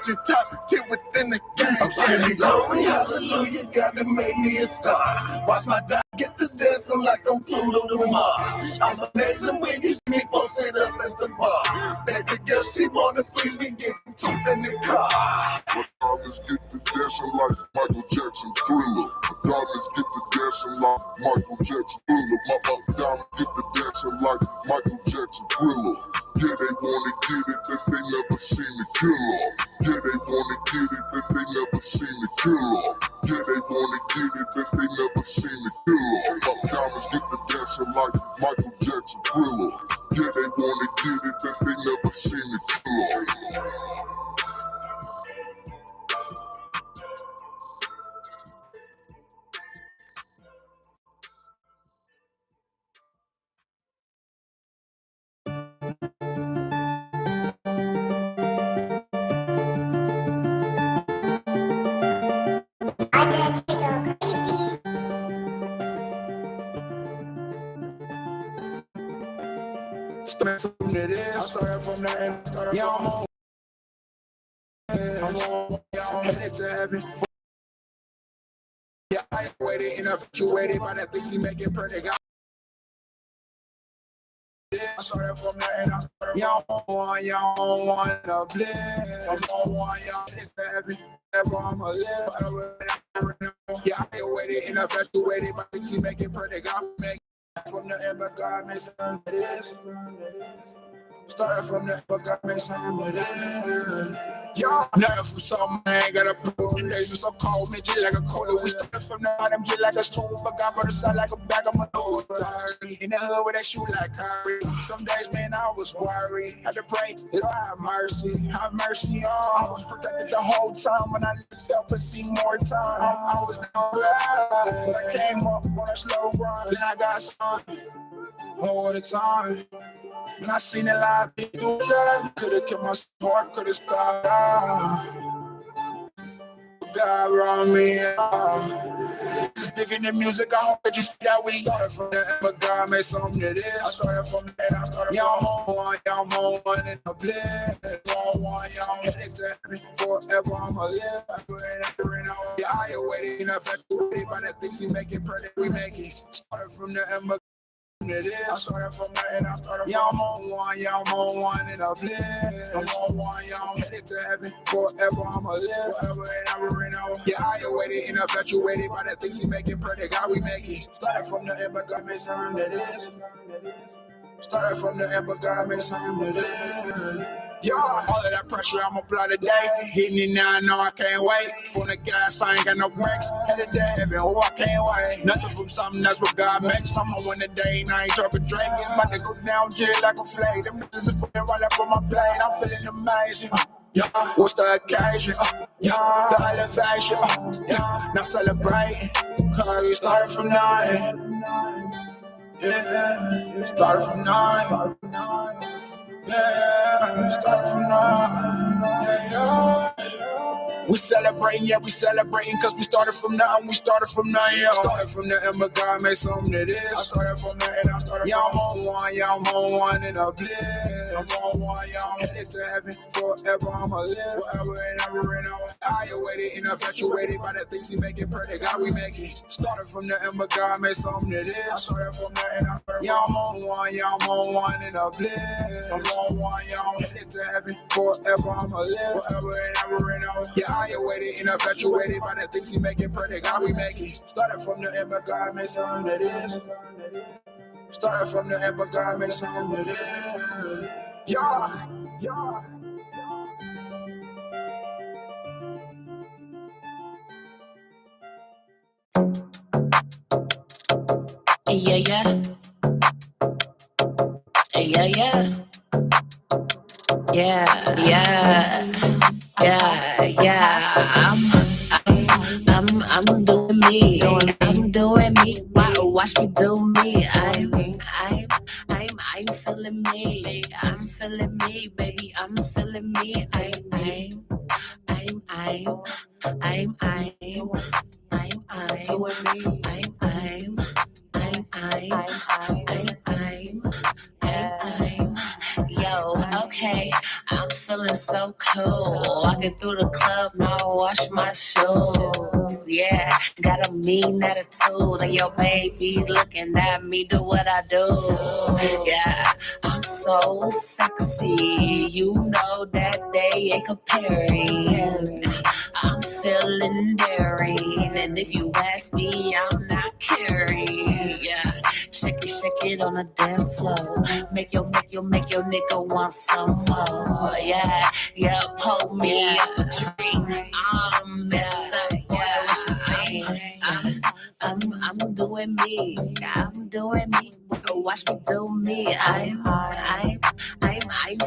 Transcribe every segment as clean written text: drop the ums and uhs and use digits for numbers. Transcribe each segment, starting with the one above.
legend, top 10 within the game. I'm saying glory, hallelujah, God that made me a star. Watch my dog get to dancing like I'm Pluto to Mars. I'm amazing when you see me posted up at the bar. Baby girl, she wanna please me, get in the car. Diamonds get to dancing like Michael Jackson Thriller. Diamonds get to dancing like Michael Jackson Thriller. My diamonds get to dancing like Michael Jackson Thriller. Yeah, they wanna get it that they never seen the killer. Yeah, they wanna get it that they never seen the killer. Yeah, they wanna get it that they never seen the killer. My diamonds get to dancing like Michael Jackson Thriller. Yeah, they wanna get it that they never seen the killer. I started from the end. Yeah, I'm headed to heaven. Yeah, I ain't waiting enough. You waited by that things he making pretty. I started from the end. Y'all want to blend. I'm on one, y'all headed to heaven. Ever I'ma live. Yeah, I ain't waiting enough. You waited by things he making pretty. God make from the end, but God makes something that is. Started from the but God made something with it. Y'all nothing from something I ain't gotta prove. The days were so cold, made you like a cola. We started from the bottom, just like a stool, but God brought us out like a bag of my nose. In the hood with that shoe like Kyrie. Some days, man, I was worried. Had to pray, Lord have mercy on. I was protected the whole time when I looked up and see more time. I was down bad. I came up on a slow run, then I got sun all the time. When I seen a lot of people die, could've kept my heart, could've stopped. God brought me out. Just digging the music, I hope that you see that we started from the end, but God made something that is. I started from the end, I started from on one in the bliss. On one, y'all headed to heaven. Forever I'ma live. Yeah, I ain't waiting enough. Waiting by the things he making, pretty we make it. Started from the end, but it is. I started from the end, I started from I'm on one in a bliss. I'm on one, y'all headed to heaven. Forever I'ma live, forever and ever. Yeah, I ain't waiting enough that you waited by the things he making pretty. God, we make it. Started from the end, but God made something that is. Started from the end, but God made something that is. Yeah, all of that pressure I'ma apply today. Hitting it now, I know I can't wait. From the gas, I ain't got no brakes. Headed to heaven, oh, I can't wait. Nothing from something, that's what God makes. I'ma win the day, and I ain't talking drink. It's about to go down, just like a flame. Them niggas is putting right up on my plate. I'm feeling amazing. Yeah, what's the occasion? Yeah, the elevation. Yeah, now celebrating. Cause we started from nothing. Yeah, started from nothing. Yeah, started from nothing. Yeah. We celebrating, yeah, we celebrating, cause we started from nothing, yeah. Started from nothing, but God made something that is. I started from nothing, I started from I'm on one in a bliss. I'm on one, y'all headed to heaven. Forever I'ma live, forever and ever. I ain't waiting enough, infatuated by the things he making pretty. God, we make it. Started from nothing, but God made something that is. I started from nothing, I started from I'm on one in a bliss. I'm on one, y'all headed to heaven. Forever I'ma live, forever and ever. Yeah, I ain't waiting enough, infatuated by the things he making pretty. God, we make it. Started from the end, but God made something that is. Started from the end, but God made something that is. Yeah. Yeah. I'm doing me. I'm doing me. Watch me do me. I'm feeling me. I'm feeling me, baby. I'm feeling me. Yo, okay, I'm feeling so cool. I can walking through the club, now I wash my shoes. Yeah, got a mean attitude, and your baby looking at me, do what I do. Yeah, I'm so sexy, you know that they ain't comparing. I'm feeling daring, and if you ask me, I'm not caring. Yeah, shake it on the dance floor. Make your nigga want some more. Yeah, pull me up a drink. I'm messed up. Yeah, what you think? I'm doing me. I'm doing me. Watch me do me. I'm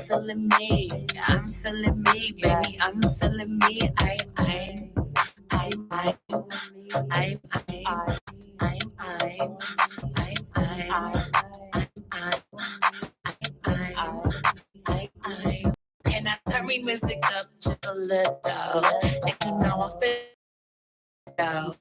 feeling me. I'm feeling me, baby. I'm feeling me. I'm, I'm, I'm, Can I turn me music up just a little? And you know I feel though.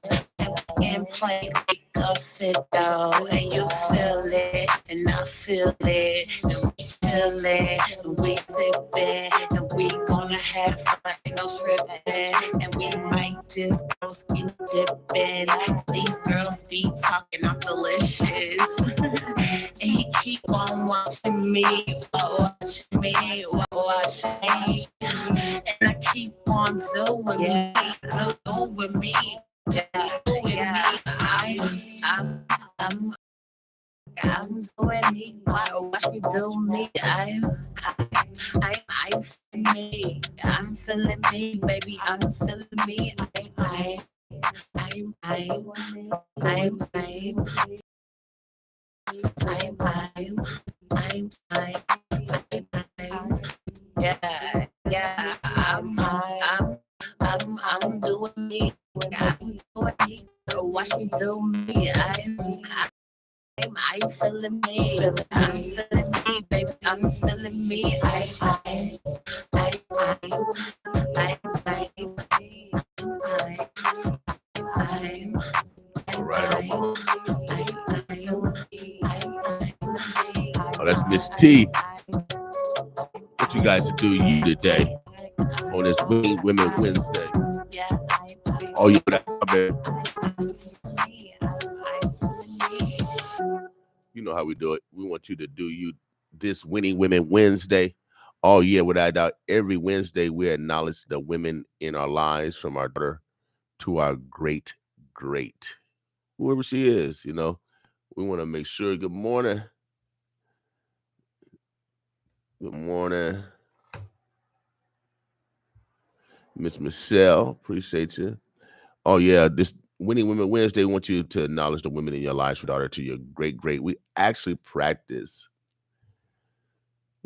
And play like a fiddle, and you feel it, and I feel it, and we chillin', and we sippin', and we gonna have fun, ain't no trippin', and we might just go skin dippin'. These girls be talking, I'm delicious, and he keep on watching me, watching me, watching me, and I keep on doing me, doing me. Yeah, I'm, I'm, I'm doing me. Watch me do me. I'm feeling me. I'm feeling me, baby. I'm feeling me. I'm, I'm, yeah. I'm doing me. I'm doing me. Watch me do me. I'm feeling me. I'm feeling me, baby. I'm feeling me. I, All right. Oh, that's Miss T. What you guys do you today on this Women Wednesday? Oh, yeah, baby. You know how we do it. We want you to do you this Winning Women Wednesday. Oh, yeah, without doubt. Every Wednesday, we acknowledge the women in our lives, from our daughter to our great, whoever she is, you know. We want to make sure. Good morning. Good morning, Miss Michelle. Appreciate you. Oh, yeah, this Winning Women Wednesday, we want you to acknowledge the women in your lives, from daughter to your great. We actually practice,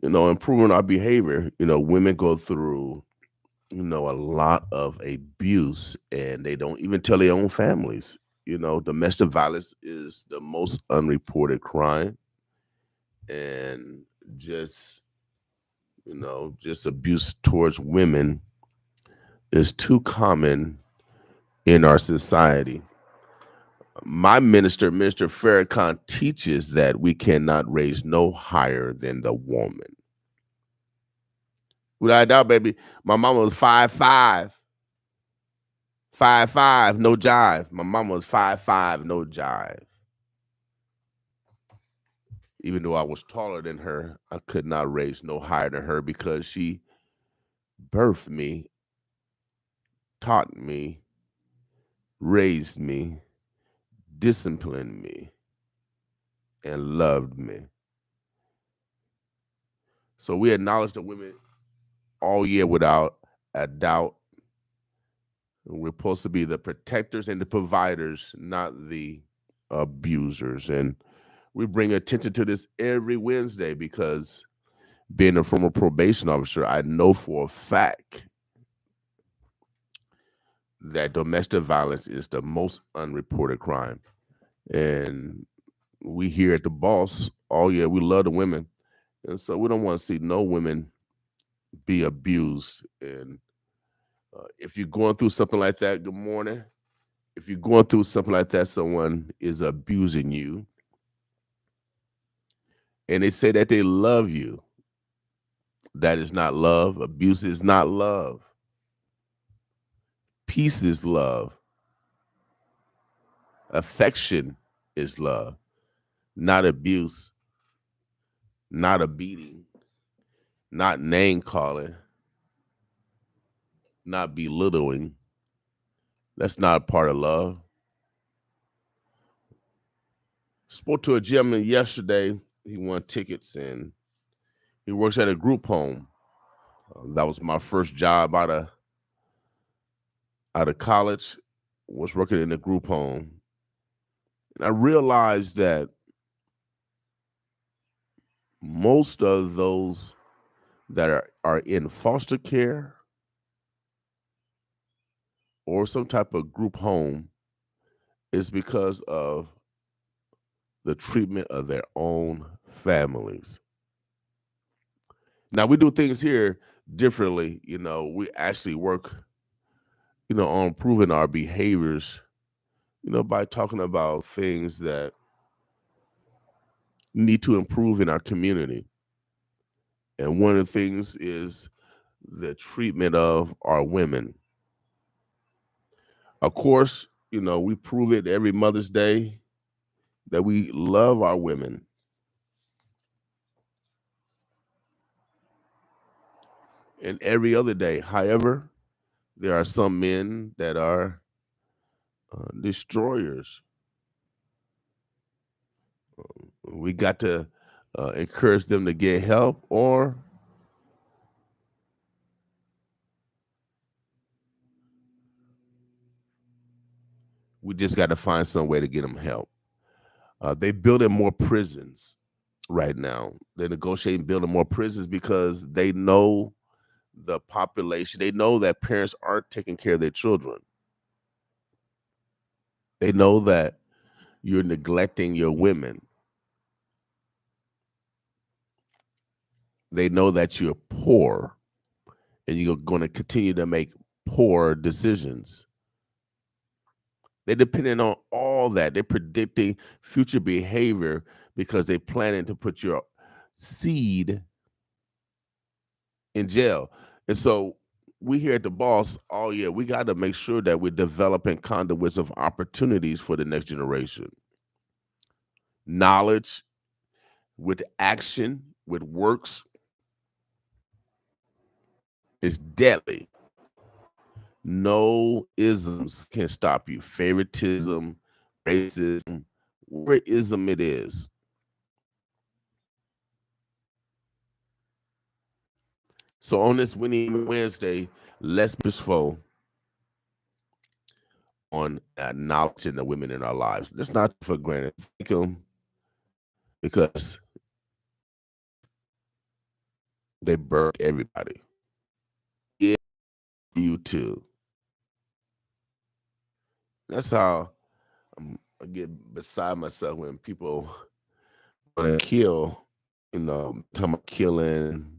improving our behavior. Women go through, a lot of abuse, and they don't even tell their own families. Domestic violence is the most unreported crime, and just abuse towards women is too common in our society. My Minister Farrakhan, teaches that we cannot raise no higher than the woman. Without a doubt, baby. My mama was 5'5", 5'5", no jive. My mama was 5'5", no jive. Even though I was taller than her, I could not raise no higher than her, because she birthed me, taught me, raised me, disciplined me, and loved me. So we acknowledge the women all year without a doubt. We're supposed to be the protectors and the providers, not the abusers. And we bring attention to this every Wednesday, because being a former probation officer, I know for a fact that domestic violence is the most unreported crime. And we here at the Boss, oh yeah, we love the women. And so we don't want to see no women be abused. And if you're going through something like that, good morning. If you're going through something like that, someone is abusing you, and they say that they love you, that is not love. Abuse is not love. Peace is love. Affection is love, not abuse, not a beating, not name calling, not belittling. That's not a part of love. Spoke to a gentleman yesterday. He won tickets and he works at a group home. That was my first job out of college, was working in a group home. And I realized that most of those that are in foster care or some type of group home is because of the treatment of their own families. Now we do things here differently. We actually work, on improving our behaviors, by talking about things that need to improve in our community. And one of the things is the treatment of our women. Of course, we prove it every Mother's Day that we love our women. And every other day. However, there are some men that are destroyers. We got to encourage them to get help, or we just got to find some way to get them help. They're building more prisons right now. They're negotiating building more prisons because they know the population. They know that parents aren't taking care of their children. They know that you're neglecting your women. They know that you're poor and you're going to continue to make poor decisions. They're depending on all that. They're predicting future behavior because they're planning to put your seed in jail. And so we here at the Boss, we got to make sure that we're developing conduits of opportunities for the next generation. Knowledge with action, with works, is deadly. No isms can stop you. Favoritism, racism, whatever ism it is. So on this Winning Wednesday, let's be purposeful on acknowledging the women in our lives. Let's not for granted. Thank them because they birthed everybody. Yeah, you too. That's how I get beside myself when people want to kill, talking about killing.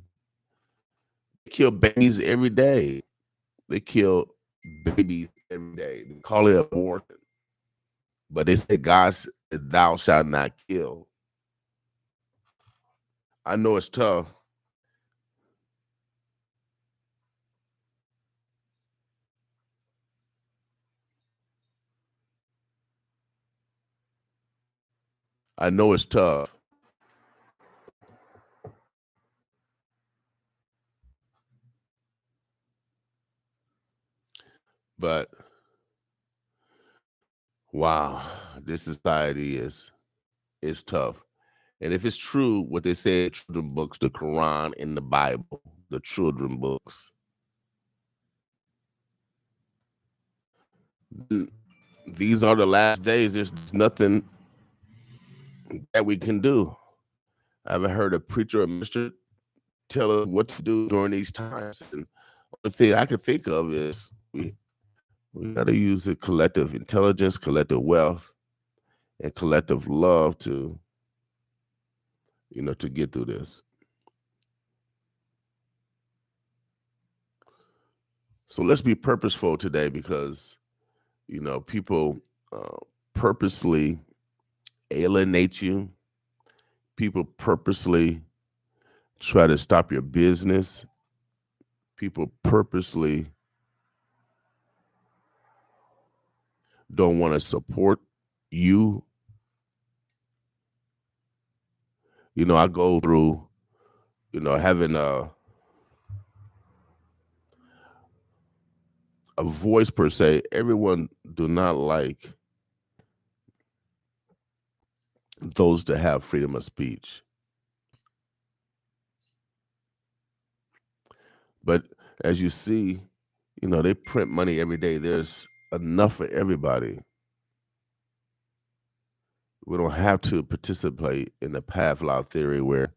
They kill babies every day. They kill babies every day. They call it abortion. But they say God said, thou shalt not kill. I know it's tough. I know it's tough. But wow, this society is tough. And if it's true what they say in children books, the Quran and the Bible, the children books, these are the last days. There's nothing that we can do. I haven't heard a preacher or minister tell us what to do during these times. And the thing I can think of is we got to use the collective intelligence, collective wealth, and collective love to, to get through this. So let's be purposeful today because, people purposely alienate you. People purposely try to stop your business. People purposely don't want to support you. I go through, having a voice per se. Everyone do not like those that have freedom of speech. But as you see, they print money every day. There's enough for everybody. We don't have to participate in the Pavlov theory where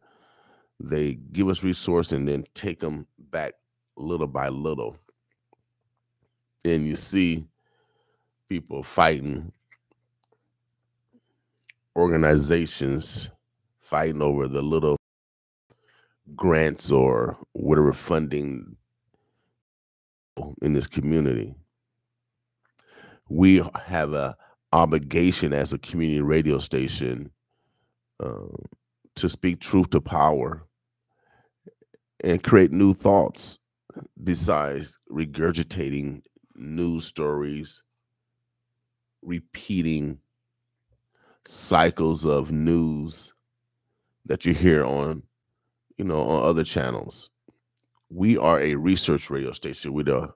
they give us resource and then take them back little by little. And you see people fighting, organizations fighting over the little grants or whatever funding in this community. We have a obligation as a community radio station uh, to speak truth to power and create new thoughts besides regurgitating news stories, repeating cycles of news that you hear on, on other channels. We are a research radio station. We're the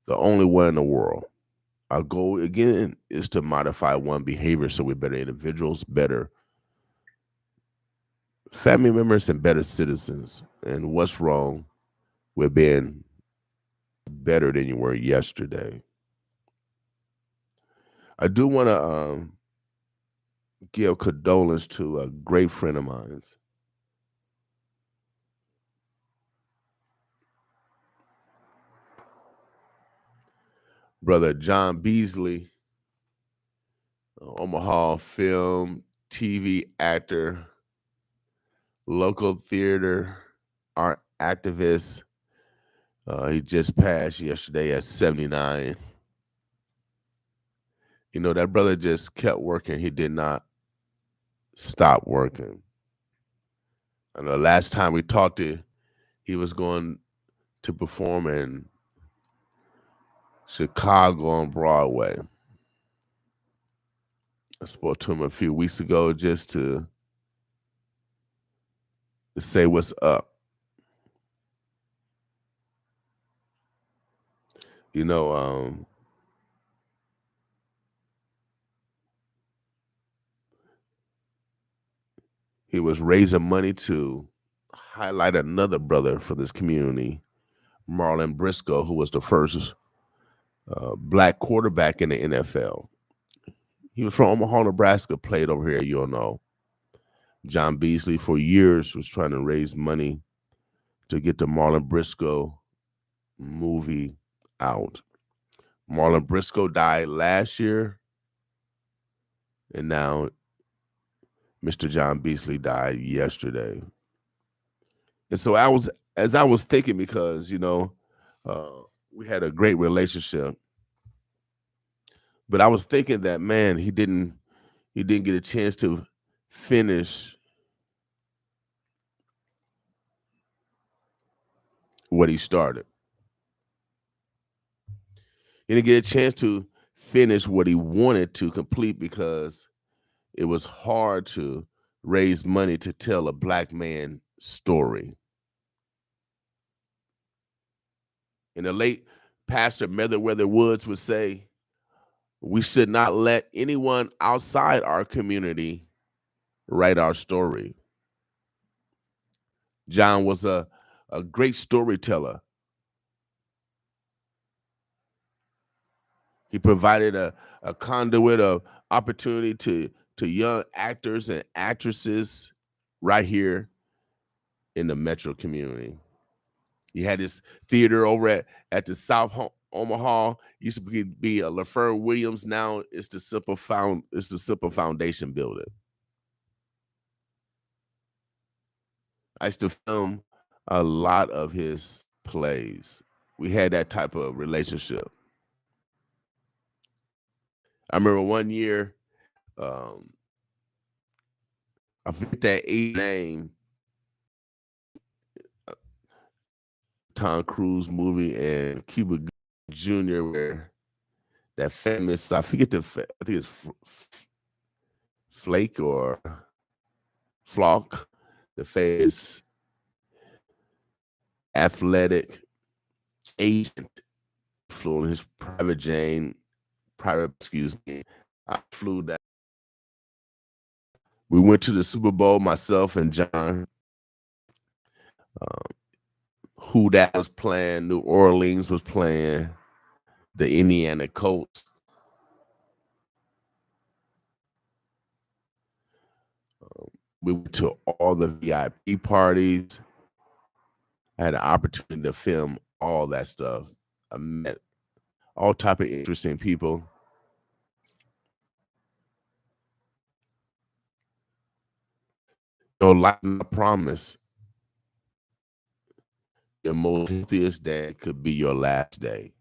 only one in the world. Our goal, again, is to modify one behavior so we're better individuals, better family members, and better citizens. And what's wrong with being better than you were yesterday? I do want to give condolence to a great friend of mine's. Brother John Beasley, Omaha film, TV actor, local theater, art activist. He just passed yesterday at 79. That brother just kept working. He did not stop working. And the last time we talked he was going to perform in Chicago on Broadway. I spoke to him a few weeks ago just to say what's up. He was raising money to highlight another brother for this community, Marlon Briscoe, who was the first black quarterback in the NFL. He was from Omaha, Nebraska, played over here, you'll know. John Beasley, for years, was trying to raise money to get the Marlon Briscoe movie out. Marlon Briscoe died last year, and now Mr. John Beasley died yesterday. And so as I was thinking, because we had a great relationship, but I was thinking that, man, he didn't get a chance to finish what he started. He didn't get a chance to finish what he wanted to complete because it was hard to raise money to tell a black man story. And the late Pastor Meriwether Woods would say, we should not let anyone outside our community write our story. John was a great storyteller. He provided a conduit of opportunity to young actors and actresses right here in the metro community. He had his theater over at the South Omaha. Used to be a LaFleur Williams. Now it's the Simple Foundation building. I used to film a lot of his plays. We had that type of relationship. I remember one year, I forget that name, Tom Cruise movie and Cuba Jr., where that famous, I forget I think it's Flake or Flock, the famous athletic agent, flew on his excuse me. I flew that. We went to the Super Bowl, myself and John. Who that was playing, New Orleans was playing, the Indiana Colts. We went to all the VIP parties. I had an opportunity to film all that stuff. I met all type of interesting people. Like I promise, your most healthiest day could be your last day.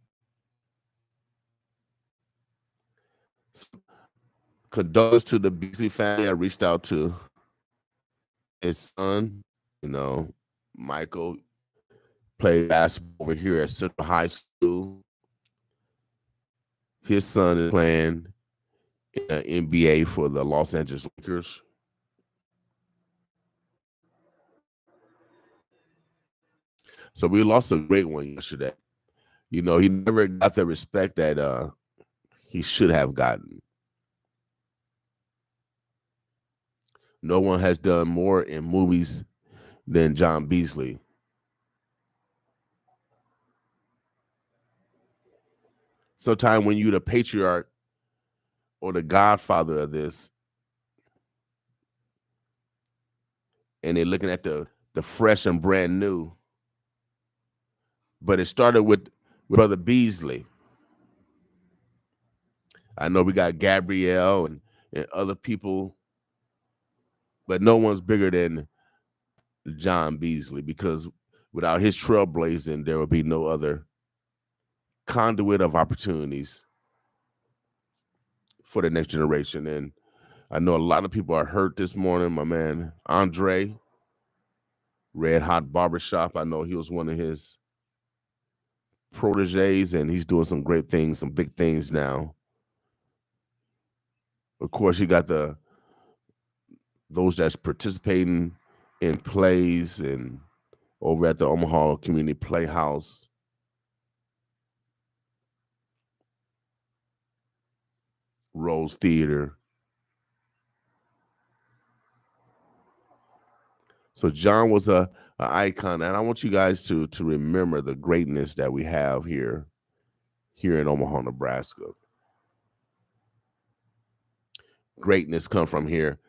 Condolences to the Beasley family. I reached out to his son, Michael played basketball over here at Central High School. His son is playing in the NBA for the Los Angeles Lakers. So we lost a great one yesterday. He never got the respect that he should have gotten. No one has done more in movies than John Beasley. Sometimes when you're the patriarch or the godfather of this, and they're looking at the fresh and brand new, but it started with Brother Beasley. I know we got Gabrielle and other people, but no one's bigger than John Beasley, because without his trailblazing, there will be no other conduit of opportunities for the next generation. And I know a lot of people are hurt this morning. My man Andre, Red Hot Barbershop, I know he was one of his proteges, and he's doing some great things, some big things now. Of course, you got those that's participating in plays and over at the Omaha Community Playhouse. Rose Theater. So John was a icon, and I want you guys to remember the greatness that we have here in Omaha, Nebraska. Greatness come from here,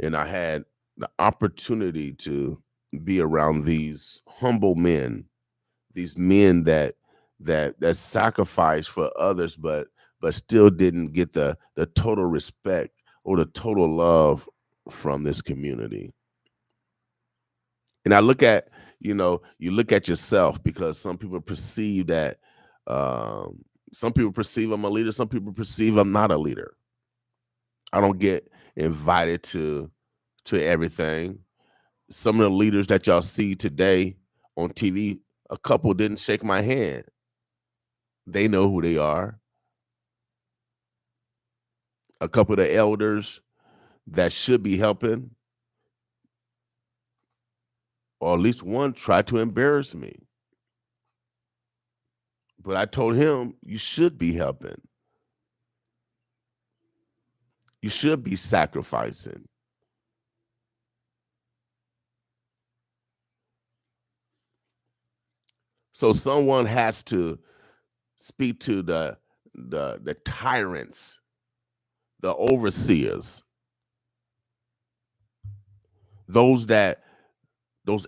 and I had the opportunity to be around these humble men, these men that sacrifice for others, but still didn't get the total respect or the total love from this community. And I look at, you look at yourself, because some people perceive that, some people perceive I'm a leader, some people perceive I'm not a leader. I don't get invited to everything. Some of the leaders that y'all see today on TV, a couple didn't shake my hand. They know who they are. A couple of the elders that should be helping, or at least one, tried to embarrass me. But I told him, you should be helping. You should be sacrificing. So someone has to speak to the tyrants, the overseers, those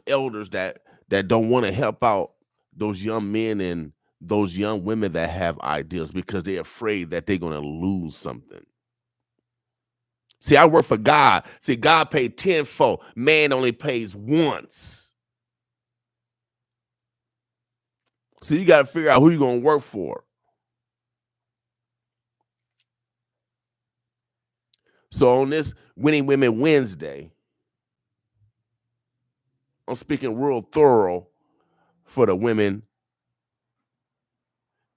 elders that don't want to help out those young men and those young women that have ideas, because they're afraid that they're going to lose something. See, I work for God. See, God paid tenfold. Man only pays once. So you got to figure out who you're going to work for. So on this Winning Women Wednesday, I'm speaking real thorough for the women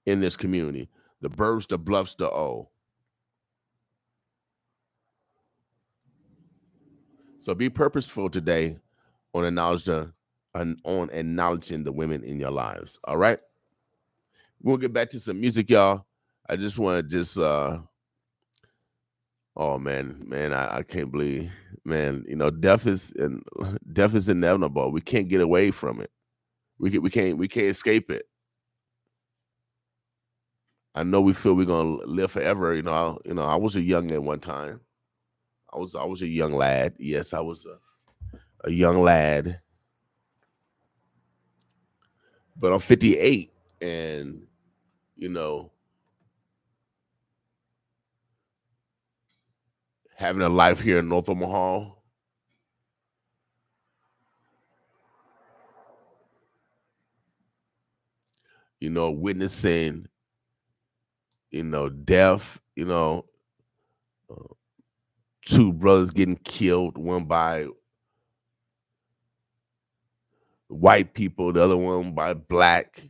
in this community. the burbs, the bluffs, the O. So be purposeful today on on acknowledging the women in your lives. All right. We'll get back to some music, y'all. I just want to oh man, I can't believe, man, death is inevitable. We can't get away from it. We can't escape it. I know we feel we're gonna live forever. I was a young at one time. I was a young lad. Yes, I was a young lad. But I'm 58, and you know, having a life here in North Omaha, witnessing, death, uh, two brothers getting killed, one by white people, the other one by black.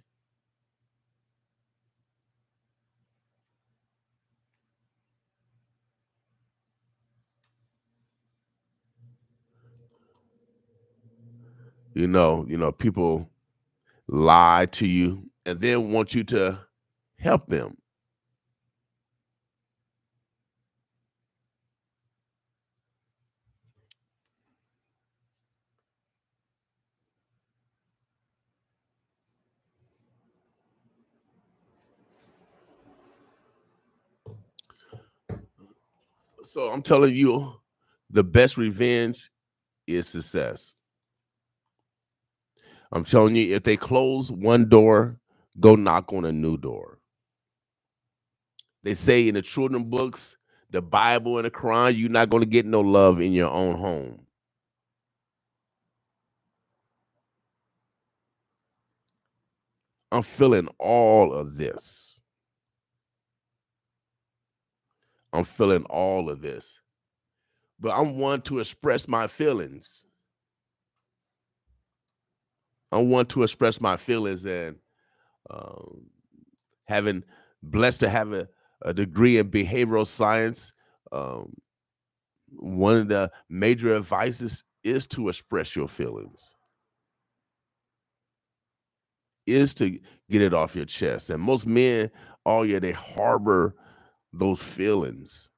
People lie to you and then want you to help them. So I'm telling you, the best revenge is success. I'm telling you, if they close one door, go knock on a new door. They say in the children books, the Bible and the Quran, you're not going to get no love in your own home. I'm feeling all of this. I'm feeling all of this. But I'm one to express my feelings. I want to express my feelings, and um, having blessed to have a degree in behavioral science, um, one of the major advices is to express your feelings, is to get it off your chest. And most men, oh yeah, they harbor those feelings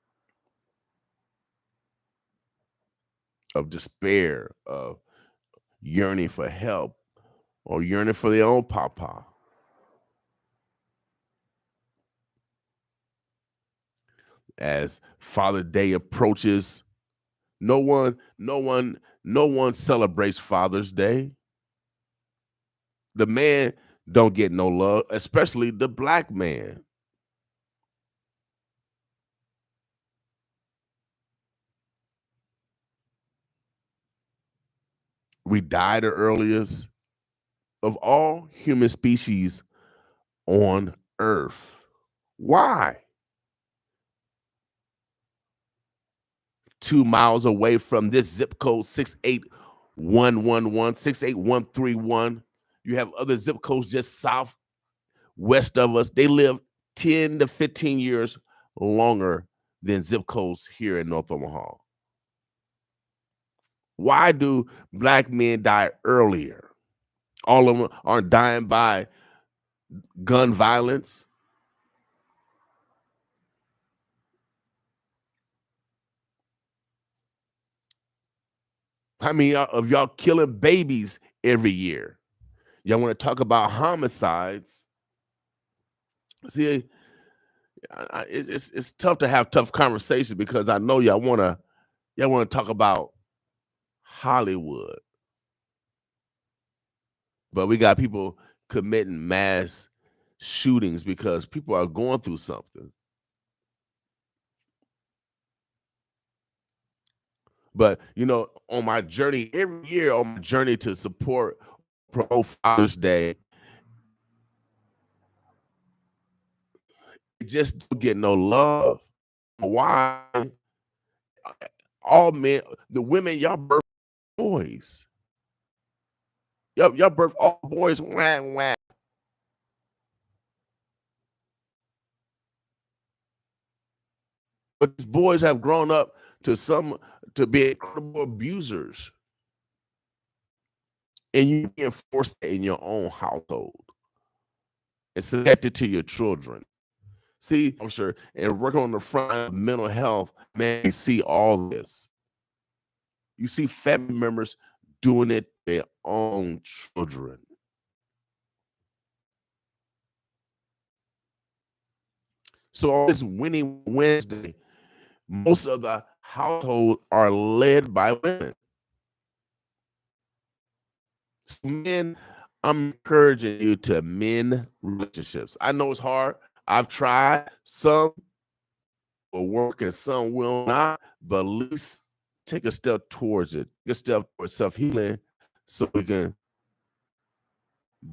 of despair, of yearning for help, or yearning for their own papa. As Father Day approaches, no one celebrates Father's Day. The man don't get no love, especially the black man. We die the earliest of all human species on Earth. Why? 2 miles away from this zip code 68111, 68131. You have other zip codes just south west of us. They live 10 to 15 years longer than zip codes here in North Omaha. Why do black men die earlier? All of them are dying by gun violence. How many of y'all killing babies every year? Y'all want to talk about homicides? See, it's tough to have tough conversations because I know y'all want to talk about Hollywood, but we got people committing mass shootings because people are going through something. But on my journey every year, on my journey to support Pro Father's Day, it just don't get no love. Why? All men, the women, y'all birth boys. Y'all birth all boys. Wah, wah. But these boys have grown up to be incredible abusers, and you enforce that in your own household and subject it to your children. See, I'm sure, and working on the front of mental health, man, you see all this. You see family members doing it to their own children. So on this Winning Wednesday, most of the households are led by women. So men, I'm encouraging you to mend relationships. I know it's hard. I've tried. Some will work and some will not, but at least take a step towards it. Take a step towards self-healing so we can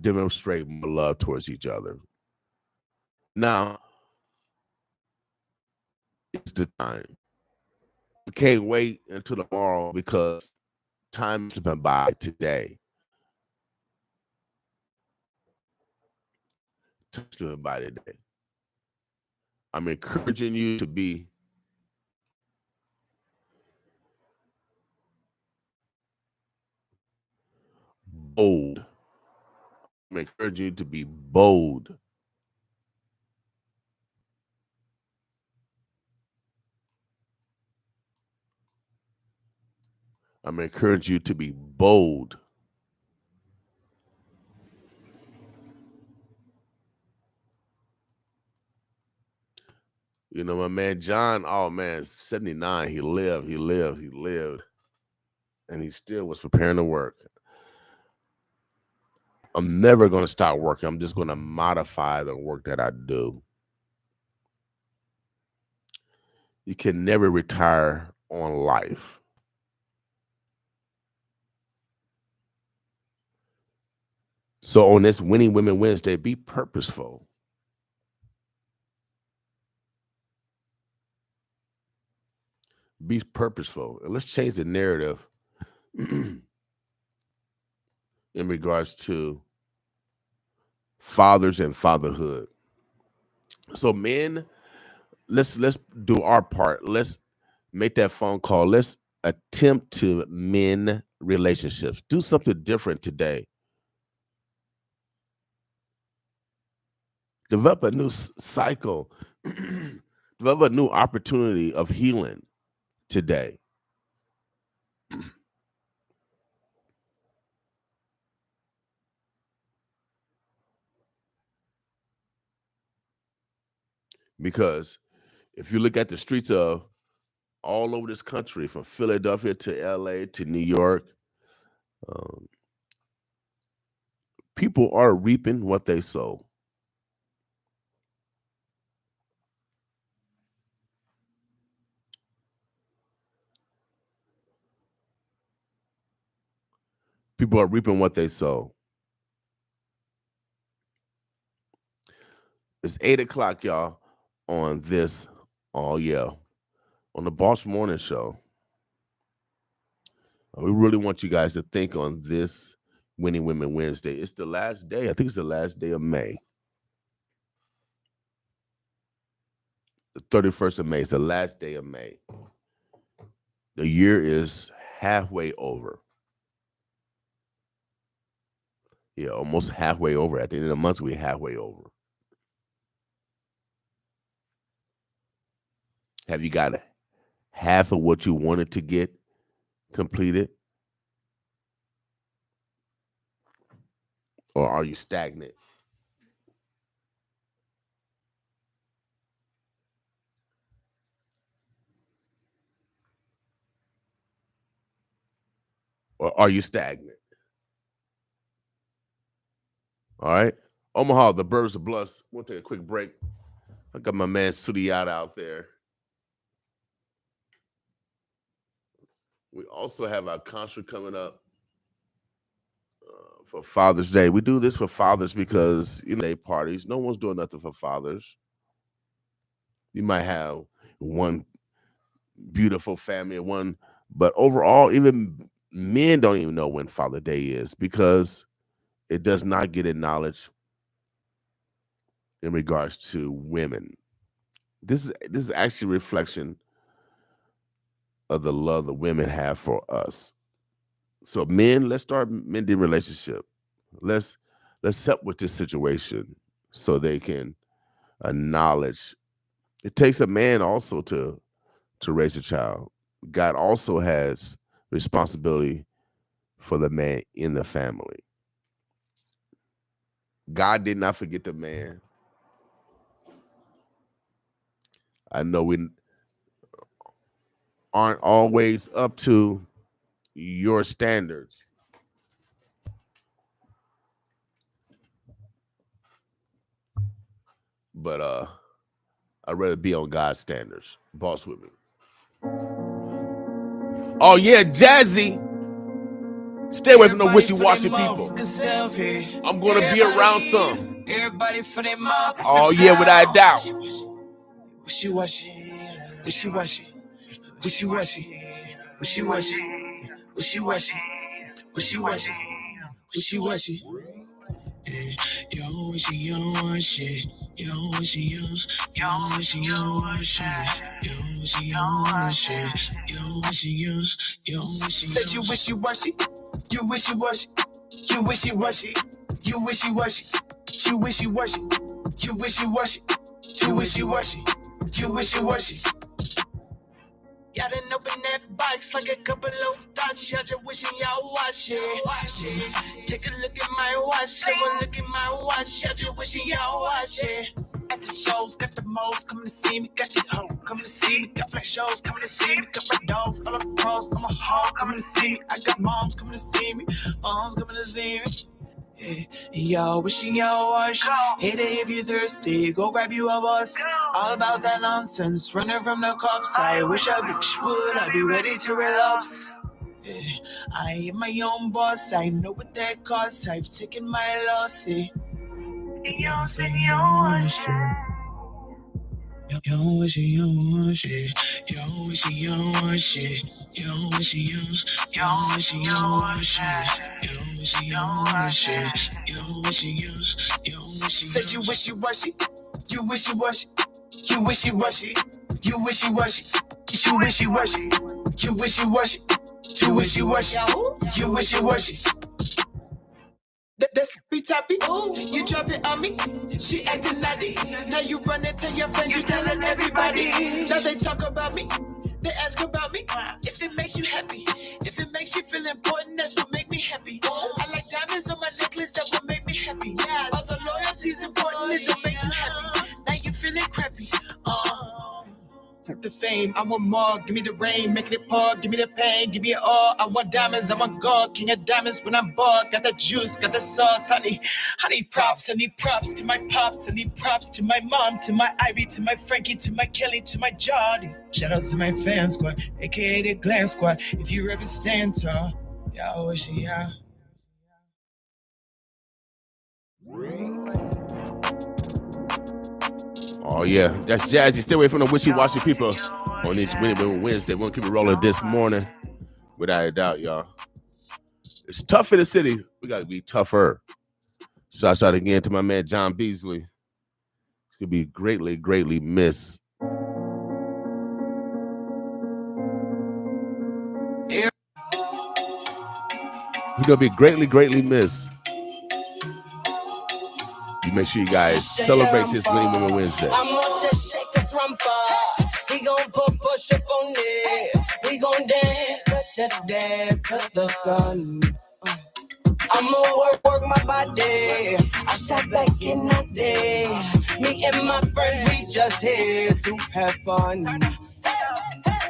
demonstrate more love towards each other. Now, it's the time. We can't wait until tomorrow because time has been by today. Time has been by today. I'm encouraging you to be bold. I'm encouraging you to be bold. I'm encouraging you to be bold. You know, my man John, oh man, 79, he lived. And he still was preparing to work. I'm never going to stop working. I'm just going to modify the work that I do. You can never retire on life. So on this Winning Women Wednesday, be purposeful. Be purposeful. And let's change the narrative in regards to fathers and fatherhood. So men, let's do our part. Let's make that phone call. Let's attempt to mend relationships. Do something different today. Develop a new cycle. Develop a new opportunity of healing today. Because if you look at the streets of all over this country, from Philadelphia to LA to New York, people are reaping what they sow. People are reaping what they sow. It's 8:00, y'all, on this, oh yeah, on the Boss Morning Show. We really want you guys to think on this Winning Women Wednesday. It's the last day. I think it's the last day of May. The 31st of May is the last day of May. The year is halfway over. Yeah, almost halfway over. At the end of the month, we're halfway over. Have you got half of what you wanted to get completed? Or are you stagnant? Or are you stagnant? All right. Omaha, the Birds of Bluffs. We'll take a quick break. I got my man Sudiata out there. We also have our concert coming up for Father's Day. We do this for fathers because, day parties. No one's doing nothing for fathers. You might have one beautiful family, but overall, even men don't even know when Father Day is because it does not get acknowledged in regards to women. This is actually a reflection of the love the women have for us. So men, let's start mending relationship. Let's help with this situation so they can acknowledge it takes a man also to raise a child. God also has responsibility for the man in the family. God did not forget the man. I know we aren't always up to your standards, but I'd rather be on God's standards. Boss with me. Oh yeah, Jazzy. Stay away from the wishy-washy people. I'm gonna be around some. Everybody for their mouth. Oh yeah, without a doubt. Wishy-washy, wishy-washy, wishy-washy, wishy-washy, wishy-washy, wishy-washy, wishy-washy. Yo, wishy, yo, wishy, yo, wishy, yo, wishy, yo, wishy, yo, wishy, yo, wishy, yo, wishy, yo, wishy. Said you wishy-washy, you wishy-washy, you wishy-washy, you wishy-washy, you wishy-washy, you wishy-washy, you wishy-washy, you wishy-washy. Y'all done open that box like a couple of dots. Y'all just wishing y'all watch it. Take a look at my watch. Someone look at my watch. Y'all just wishing y'all watch it. At the shows, got the moles coming to see me. Got the hoe coming to see me. Got black shows coming to see me. Got my dogs all across. I'm a hog coming to see me. I got moms coming to see me. Moms coming to see me. Yeah. Y'all wishing y'all wash. Hit it if you're thirsty. Go grab you a bus. All about that nonsense. Running from the cops. I wish I bitch would. I'd be ready to relapse. Yeah. I am my own boss. I know what that costs. I've taken my loss. Y'all say you wash. Yo wishy, yo wishy, yo wishy, yo wishy, yo wishy, yo wishy, yo wishy, yo wishy, yo wishy, yo wishy, yo wishy. Said you wishy-washy, you wishy-washy, you wishy-washy, you wishy-washy, you wishy-washy, you wishy-washy, you wishy-washy, you wishy-washy. That's be tappy. You drop it on me. She acting naughty. Now you run and tell your friends, you telling everybody. Now they talk about me. They ask about me. If it makes you happy, if it makes you feel important, that's what make me happy. I like diamonds on my necklace, that would make me happy. All the loyalty's important, it don't make you happy. Now you feeling crappy. Fuck the fame, I want more. Give me the rain, making it pour. Give me the pain, give me it all. I want diamonds, I want gold. King of diamonds when I'm bored. Got the juice, got the sauce, honey. I need props to my pops. I need props to my mom, to my Ivy, to my Frankie, to my Kelly, to my Jordy. Shout out to my fam squad, aka the Glam Squad. If you ever stand tall, y'all wishing y'all. Oh yeah, that's Jazzy. Stay away from the wishy-washy people on this Wednesday. We'll keep it rolling this morning, without a doubt, y'all. It's tough in the city. We gotta be tougher. Shout out again to my man John Beasley. It's gonna be greatly, greatly missed. He's gonna be greatly, greatly missed. You make sure you guys celebrate this Winning Women Wednesday. I'm gonna shake this rumba. We gon' push up on it. We gon' dance to the sun. I'ma work my body. I step back in the day. Me and my friends, we just here to have fun.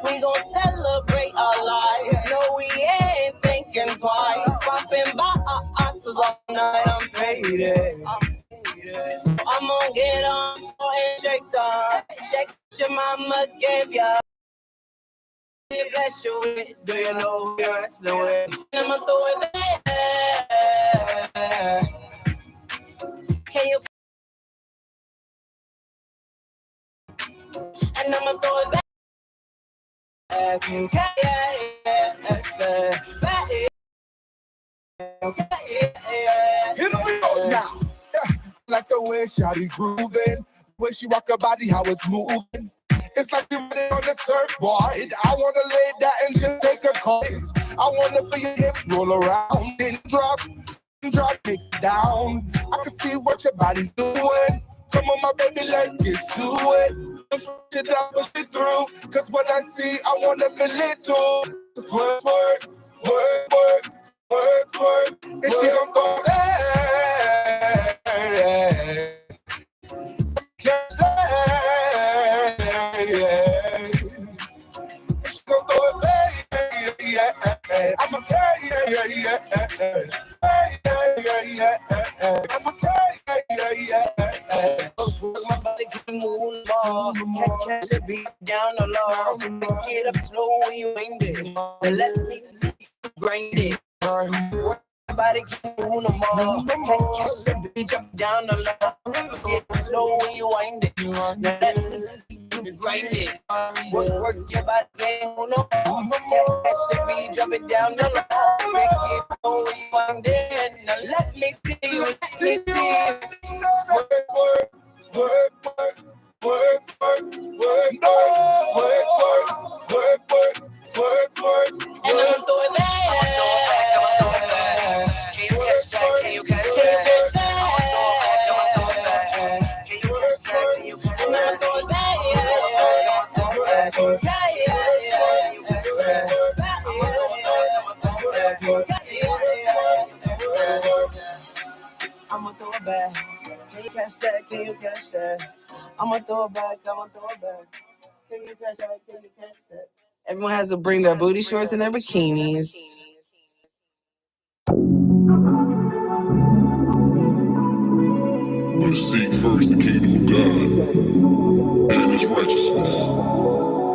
We gon' celebrate our lives. No, we ain't thinking twice. Popping bottles all night. I'm faded. I'm gonna get on and shake some. Shake your mama gave ya. Bless you with. Do you know who you're wrestling with? I'ma throw it back. Can you? And I'ma throw it back. Here we go now. Like the way Shawty grooving, when she rock her body, how it's moving. It's like you're running on the surfboard. I wanna lay down and just take a course. I wanna feel your hips roll around and drop it down. I can see what your body's doing. Come on, my baby, let's get to it. Let's push it up, push it through. Cause when I see, I wanna feel it too. Twerk, twerk, twerk, twerk, twerk, twerk. And she gon' go back. Can't stay. She gon' go back. I'm a I'm my body can move more. Can't catch the beat down the low. Get up slow when you aimed it. And let me see you grind it. My body can move no more. Can't catch the beat up down the low. Get up slow when you wind it. Now let me see you grind it. Work your body can move no more. Can't catch the beat, drop it down the low. Make it slow when you wind it. Now let me see you. Let me see you. And I'ma throw it back. Can you catch that? Can you catch that? I'ma throw it back. Can you catch that? Can you catch that? And I'ma throw it back. I'ma throw it back. Can you catch that? Can you catch that? I'ma throw it back. I'ma throw it back. Can you catch that? Can you catch that? Everyone has to bring their booty shorts and their bikinis. But seek first the kingdom of God and His righteousness,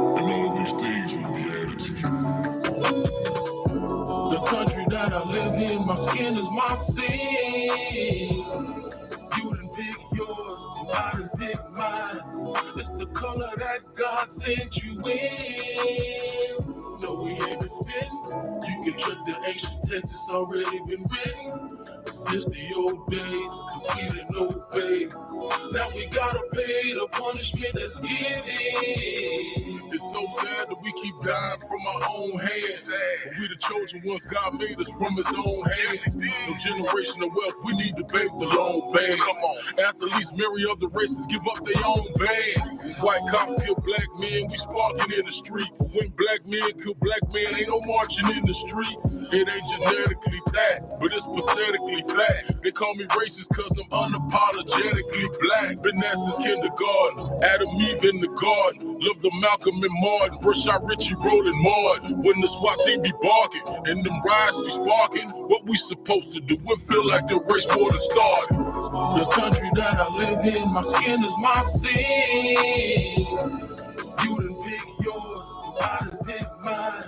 and all these things will be added to you. The country that I live in, my skin is my sin. You done pick yours, and I done pick mine. It's the color that God sent you in. No, we ain't been spitting. You can check the ancient text, it's already been written. Since the old days, cause we didn't obey. Now we gotta pay the punishment that's given. It's so sad that we keep dying from our own hands. But we the chosen ones, God made us from His own hands. No generational wealth, we need to bank the long bands. Athletes, many of the races give up their own bands. White cops kill black men, we sparking in the streets. When black men kill black men, ain't no marching in the streets. It ain't genetically that, but it's pathetically flat. They call me racist cause I'm unapologetically black. Been there since kindergarten, Adam, Eve in the garden. Love the Malcolm and Martin, Rashad Richie rolling Martin. When the SWAT team be barking and them riots be sparking, what we supposed to do? It feel like the race war done started. The country that I live in, my skin is my sin. You done pick yours, I done pick mine.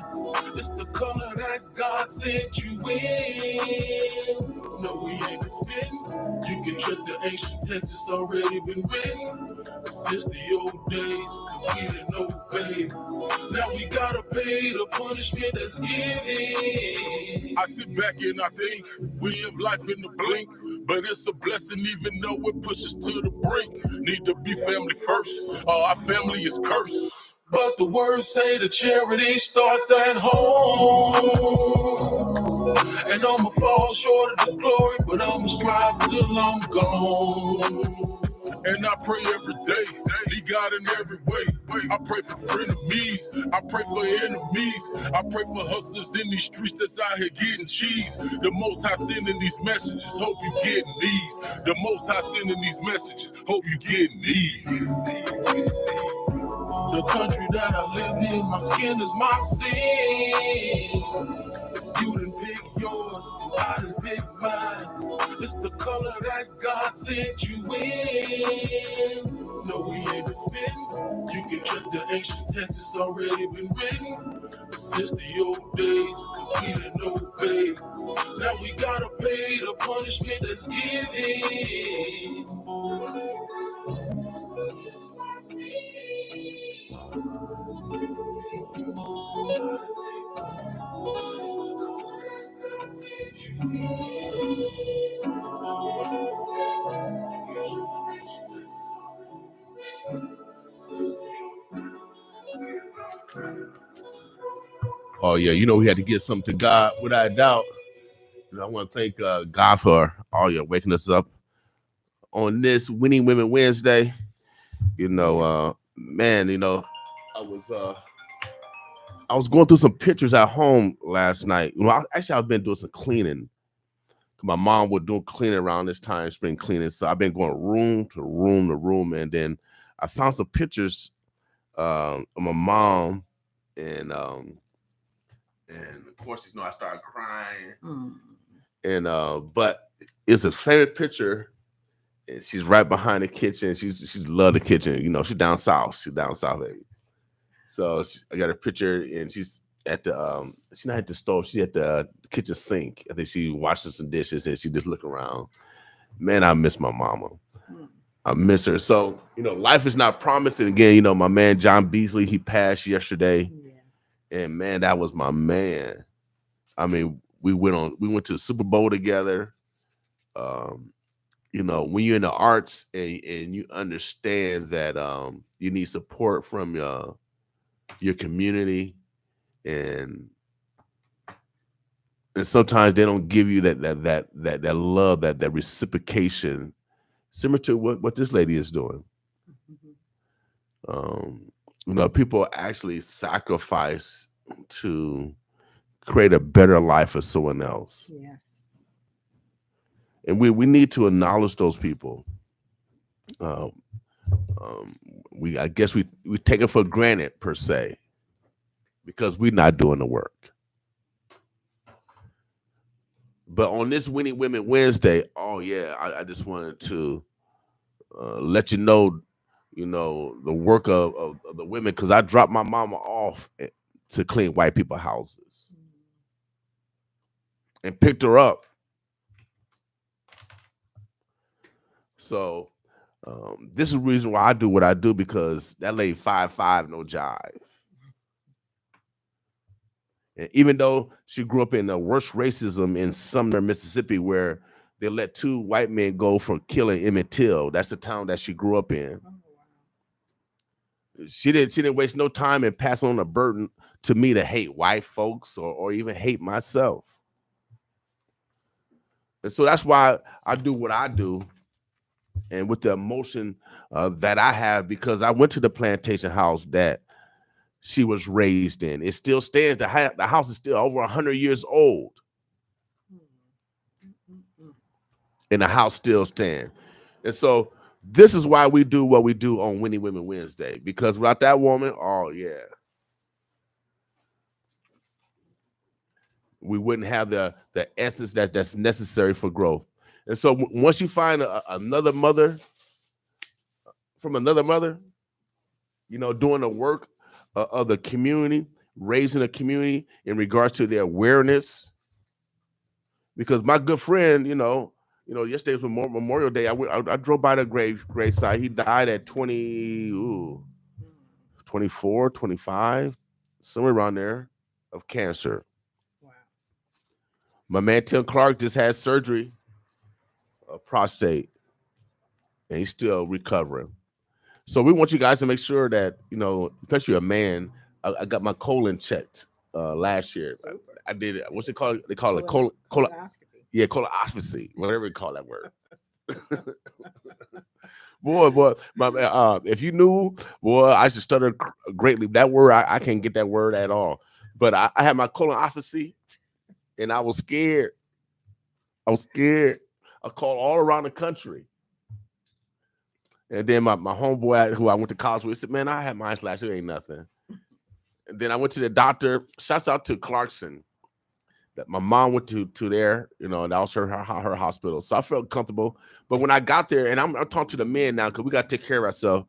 It's the color that God sent you in. No, we ain't been spitting. You can check the ancient text, it's already been written. Since the old days, cause we didn't obey. Now we gotta pay the punishment that's given. I sit back and I think we live life in the blink. But it's a blessing even though it pushes to the brink. Need to be family first, or our family is cursed. But the words say the charity starts at home. And I'ma fall short of the glory, but I'ma strive till I'm gone. And I pray every day, need God in every way. I pray for frenemies, I pray for enemies. I pray for hustlers in these streets that's out here getting cheese. The Most High sending these messages, hope you getting these. The Most High sending these messages, hope you getting these. The country that I live in, my skin is my sin. You done pick yours, I done pick mine. It's the color that God sent you in. No, we ain't been spitting. You can check the ancient text, it's already been written. Since the old days, cause we didn't obey. Now we gotta pay the punishment that's given. Oh yeah, we had to get something to God without a doubt. I want to thank God for waking us up on this Winning Women Wednesday. Man, I was going through some pictures at home last night. I've been doing some cleaning. My mom was doing cleaning around this time, spring cleaning. So I've been going room to room to room, and then I found some pictures of my mom, and of course, I started crying. And but it's a favorite picture. And she's right behind the kitchen. She's love the kitchen. She's down south. She's down south, baby. So I got a picture, and she's at the she's not at the stove. She's at the kitchen sink. I think she washing some dishes, and she just look around. Man, I miss my mama. I miss her. So life is not promising. Again, my man John Beasley, he passed yesterday, and man, that was my man. I mean, we went to the Super Bowl together. When you're in the arts and you understand that you need support from your community, and sometimes they don't give you that love, that reciprocation, similar to what this lady is doing. People actually sacrifice to create a better life for someone else. Yes. And we need to acknowledge those people. I guess we take it for granted per se, because we're not doing the work. But on this Winning Women Wednesday, I just wanted to let you know the work of the women, because I dropped my mama off to clean white people houses and picked her up. So this is the reason why I do what I do, because that lady 5'5", no jive. And even though she grew up in the worst racism in Sumner, Mississippi, where they let 2 white men go for killing Emmett Till, that's the town that she grew up in. She didn't waste no time and pass on a burden to me to hate white folks or even hate myself. And so that's why I do what I do, and with the emotion that I have, because I went to the plantation house that she was raised in. It still stands. The house is still over 100 years old, and the house still stands. And so this is why we do what we do on Winning Women Wednesday, because without that woman, we wouldn't have the essence that's necessary for growth. And so once you find another mother from another mother, doing the work of the community, raising a community in regards to their awareness. Because my good friend, yesterday was Memorial Day. I drove by the grave site. He died at 24, 25, somewhere around there, of cancer. Wow. My man Tim Clark just had surgery, prostate, and he's still recovering. So we want you guys to make sure that, especially a man, I got my colon checked last year. I did it. What's it called? They call it colonoscopy. Yeah, colonoscopy, whatever you call that word. boy, if you knew, boy, I should stutter greatly. That word, I can't get that word at all. But I had my colonoscopy, and I was scared. I called all around the country. And then my homeboy who I went to college with said, man, I had mine last year, ain't nothing. And then I went to the doctor. Shouts out to Clarkson. That my mom went to there, that was her hospital. So I felt comfortable. But when I got there, and I'm talking to the men now, because we got to take care of ourselves.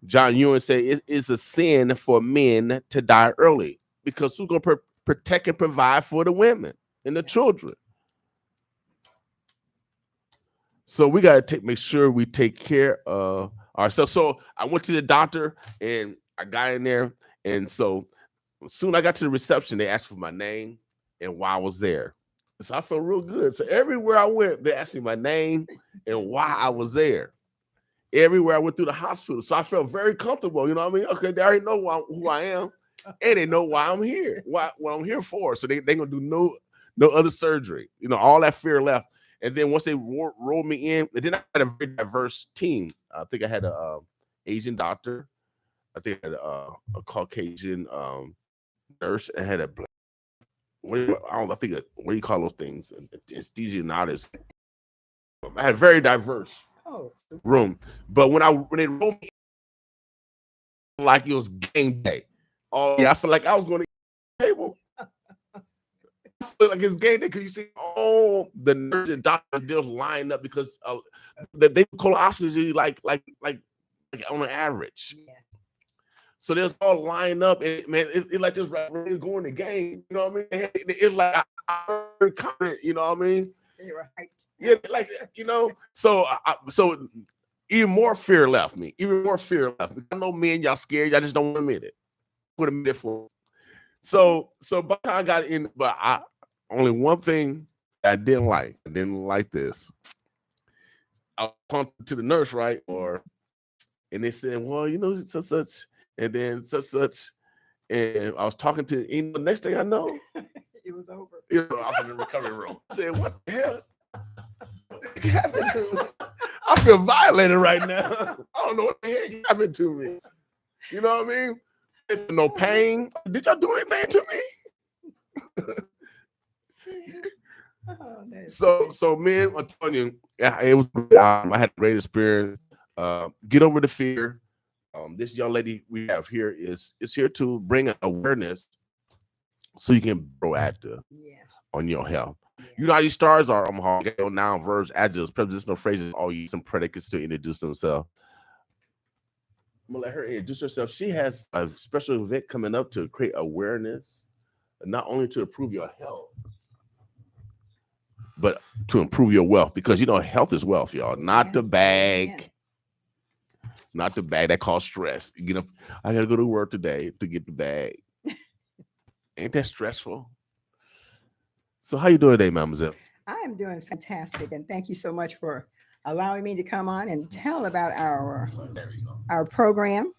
John Ewan said it's a sin for men to die early, because who's going to protect and provide for the women and the children? So we got to make sure we take care of ourselves. So I went to the doctor, and I got in there. And so soon I got to the reception, they asked for my name and why I was there. So I felt real good. So everywhere I went, they asked me my name and why I was there. Everywhere I went through the hospital. So I felt very comfortable. You know what I mean? Okay, they already know who I am. and they know why I'm here, what I'm here for. So they gonna do no other surgery. You know, all that fear left. And then once they rolled me in, and then I had a very diverse team. I think I had a Asian doctor. I think I had a Caucasian nurse. I had a black. I don't. I think what do you call those things? Anesthesiologist. I had a very diverse room. But when they rolled me in, like it was game day. Oh yeah, I feel like I was going to the table. I feel like it's game day because you see all the nurses and doctors just lined up because they colonoscopies like on an average. Yeah. So they're all lined up, and man, it like this right ready to go in the game. You know what I mean? It's like I heard comment. You know what I mean? You're right. Yeah, like you know. So so even more fear left me. Even more fear left me. I know men, y'all scared. Y'all just don't want to admit it. Would admit it for. So by the time I got in, but I only one thing I didn't like. I didn't like this. I was talking to the nurse, right? And they said, well, you know, such, and then such. And I was talking to, you know, the next thing I know, it was over. You know, I was in the recovery room. I said, what the hell? What happened to me? I feel violated right now. I don't know what the heck happened to me. You know what I mean? It's no pain. Did y'all do anything to me? So man, I'm telling you, it was. I had a great experience. Get over the fear. This young lady we have here is here to bring awareness, so you can be proactive on your health. Yes. You know how these stars are. Noun, verbs, adjectives, prepositional phrases. All use some predicates to introduce themselves. I'm gonna let her introduce herself. She has a special event coming up to create awareness, not only to improve your health, but to improve your wealth. Because you know, health is wealth, y'all. Not the bag, not the bag that causes stress. You know, I gotta go to work today to get the bag. Ain't that stressful? So how you doing today, Mademoiselle? I am doing fantastic, and thank you so much for allowing me to come on and tell about our program.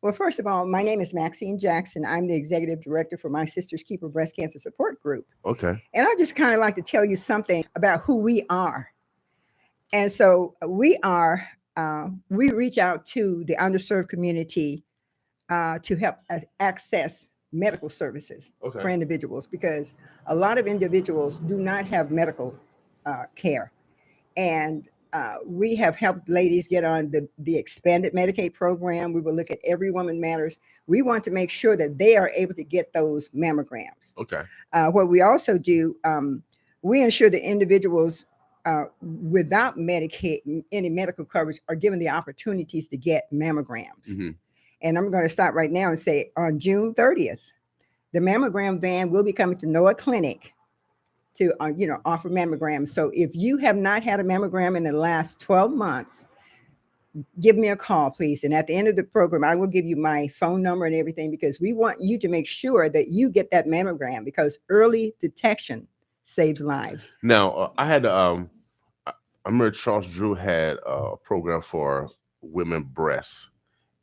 Well, first of all, my name is MaxCine Jackson. I'm the executive director for My Sister's Keeper Breast Cancer Support Group. Okay. And I just kind of like to tell you something about who we are. And so we reach out to the underserved community to help access medical services for individuals, because a lot of individuals do not have medical care. And we have helped ladies get on the expanded Medicaid program. We will look at Every Woman Matters. We want to make sure that they are able to get those mammograms. Okay. What we also do, we ensure that individuals without Medicaid, any medical coverage, are given the opportunities to get mammograms. Mm-hmm. And I'm going to start right now and say on June 30th, the mammogram van will be coming to NOAA Clinic to offer mammograms. So if you have not had a mammogram in the last 12 months, give me a call, please. And at the end of the program, I will give you my phone number and everything, because we want you to make sure that you get that mammogram, because early detection saves lives. Now, I had I remember Charles Drew had a program for women breasts,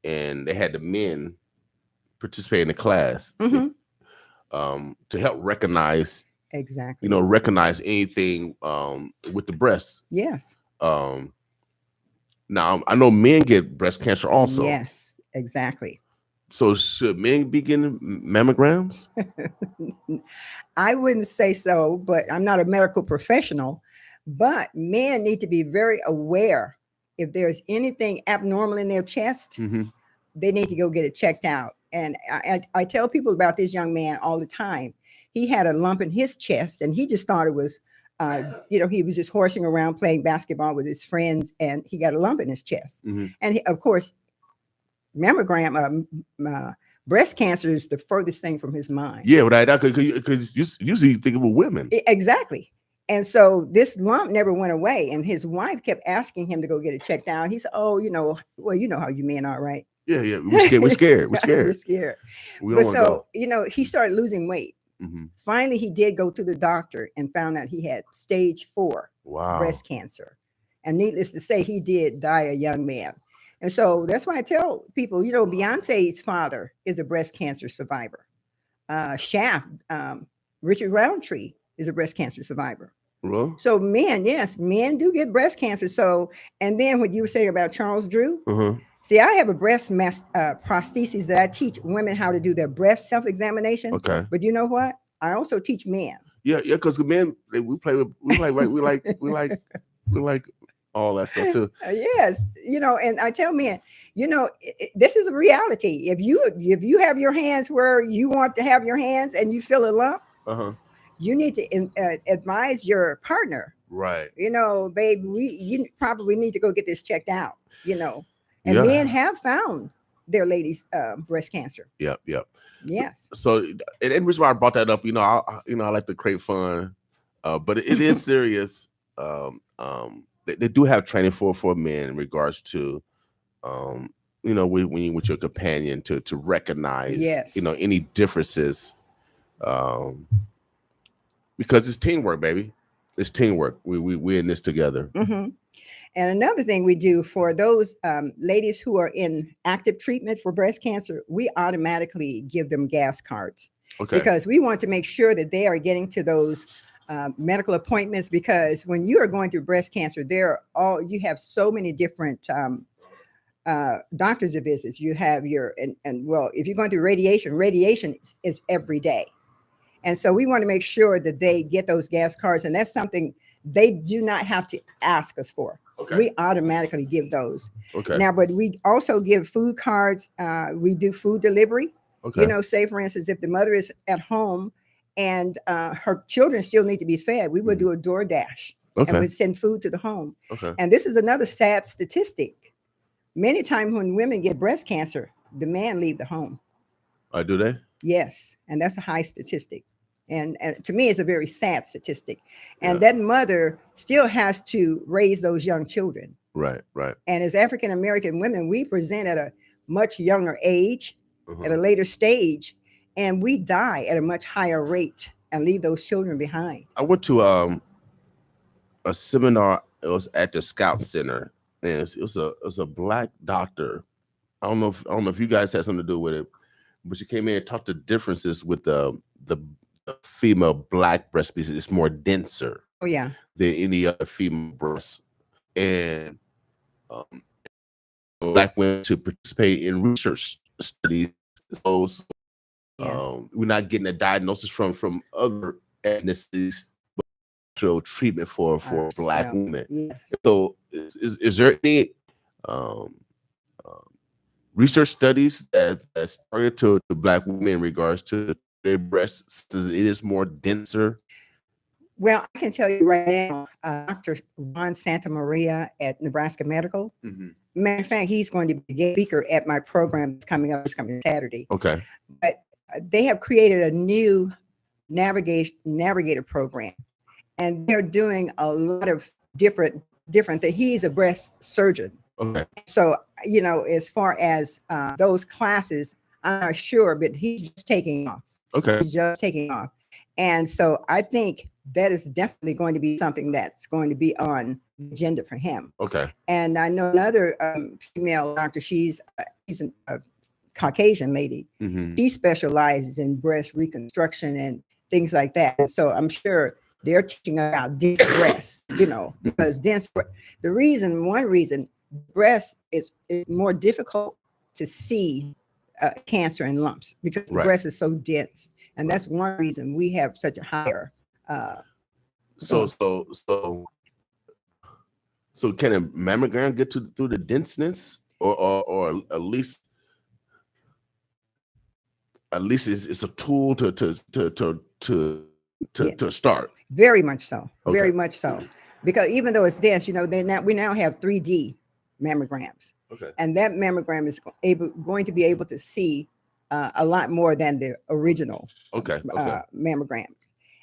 and they had the men participate in the class to help recognize recognize anything with the breasts. Yes. Now I know men get breast cancer also. Yes, exactly. So should men be getting mammograms? I wouldn't say so, but I'm not a medical professional. But men need to be very aware if there's anything abnormal in their chest. They need to go get it checked out. And I tell people about this young man all the time. He had a lump in his chest, and he just thought it was, he was just horsing around playing basketball with his friends, and he got a lump in his chest. And of course, mammogram, breast cancer is the furthest thing from his mind. Yeah, right. Because usually you think about women. Exactly. And so this lump never went away, and his wife kept asking him to go get it checked out. He said, "Oh, you know how you men are, right?" Yeah. We're scared. We're scared. We're scared. But so, he started losing weight. Finally, he did go to the doctor and found out he had stage 4 breast cancer. And needless to say, he did die a young man. And so that's why I tell people, Beyonce's father is a breast cancer survivor. Shaft, Richard Roundtree is a breast cancer survivor. Well, So men, yes, men do get breast cancer. So, and then what you were saying about Charles Drew, see, I have a breast prosthesis that I teach women how to do their breast self-examination. Okay. But you know what? I also teach men. Yeah, because men, we like all that stuff too. Yes, and I tell men, this is a reality. If you have your hands where you want to have your hands and you feel a lump, you need to advise your partner. Right. Babe, you probably need to go get this checked out. And men have found their ladies' breast cancer. Yep. Yes. So, and the reason why I brought that up, I like to create fun, but it is serious. They do have training for men in regards to, when you with your companion to recognize, yes, any differences, because it's teamwork, baby. It's teamwork. We in this together. Mm-hmm. And another thing we do for those ladies who are in active treatment for breast cancer, we automatically give them gas cards. Okay. Because we want to make sure that they are getting to those medical appointments. Because when you are going through breast cancer, you have so many different doctors' visits. You have if you're going through radiation is every day. And so we want to make sure that they get those gas cards. And that's something they do not have to ask us for. Okay. We automatically give those. Okay. Now, but we also give food cards. We do food delivery. Okay. Say, for instance, if the mother is at home and her children still need to be fed, we would do a DoorDash. Okay. And we'd send food to the home. Okay. And this is another sad statistic. Many times when women get breast cancer, the man leave the home. Do they? Yes. And that's a high statistic. And to me, it's a very sad statistic. And that mother still has to raise those young children. Right. And as African-American women, we present at a much younger age, at a later stage, and we die at a much higher rate and leave those children behind. I went to a seminar. It was at the Scout Center, and it was a black doctor. I don't know if you guys had something to do with it, but she came in and talked the differences with the female black breast species. It's more denser. Oh yeah. Than any other female breast, and black women to participate in research studies. So we're not getting a diagnosis from other ethnicities, but actual treatment for black women. Yes. So is there any research studies that started to black women in regards to their breasts? It is more denser. Well, I can tell you right now, Dr. Juan Santa Maria at Nebraska Medical. Matter of fact, he's going to be a speaker at my program that's coming up. It's coming Saturday. Okay. But they have created a new navigator program, and they're doing a lot of different things. He's a breast surgeon. Okay. So, as far as those classes, I'm not sure, but he's just taking off. Okay. He's just taking off. And so I think that is definitely going to be something that's going to be on the agenda for him. Okay. And I know another female doctor, she's a Caucasian lady. She specializes in breast reconstruction and things like that. And so I'm sure they're teaching about dense breasts, because one reason breast is more difficult to see cancer and lumps, because the breast is so dense. And that's one reason we have such a higher. So can a mammogram get through the denseness, or at least it's a tool to start? Very much so. Okay. Very much so. Because even though it's dense, we now have 3D mammograms. Okay. And that mammogram is going to be able to see a lot more than the original mammograms.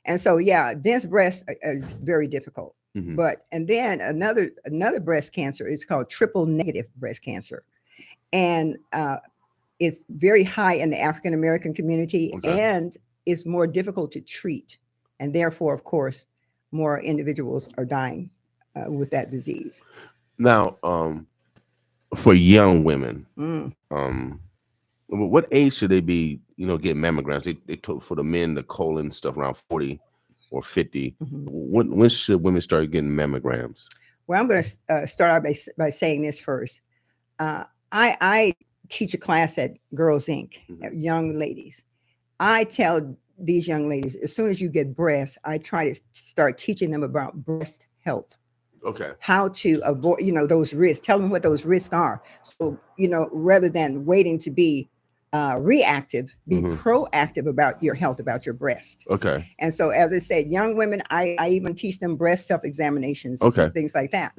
And so, dense breast is very difficult. And then another breast cancer is called triple negative breast cancer. And it's very high in the African-American community, and it's more difficult to treat. And therefore, of course, more individuals are dying with that disease. Now, for young women, Mm. what age should they be, getting mammograms? They told for the men, the colon stuff around 40 or 50. Mhm. When should women start getting mammograms? Well, I'm going to start out by saying this first. I teach a class at Girls Inc., young ladies. I tell these young ladies, as soon as you get breasts, I try to start teaching them about breast health. Okay. How to avoid, those risks. Tell them what those risks are. So, rather than waiting to be reactive, be proactive about your health, about your breast. Okay. And so, as I said, young women, I even teach them breast self-examinations, things like that.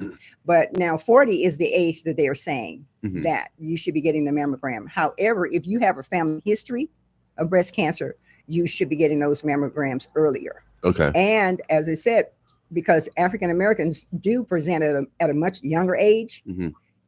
But now 40 is the age that they are saying that you should be getting the mammogram. However, if you have a family history of breast cancer, you should be getting those mammograms earlier. Okay. And as I said, because African Americans do present at a much younger age,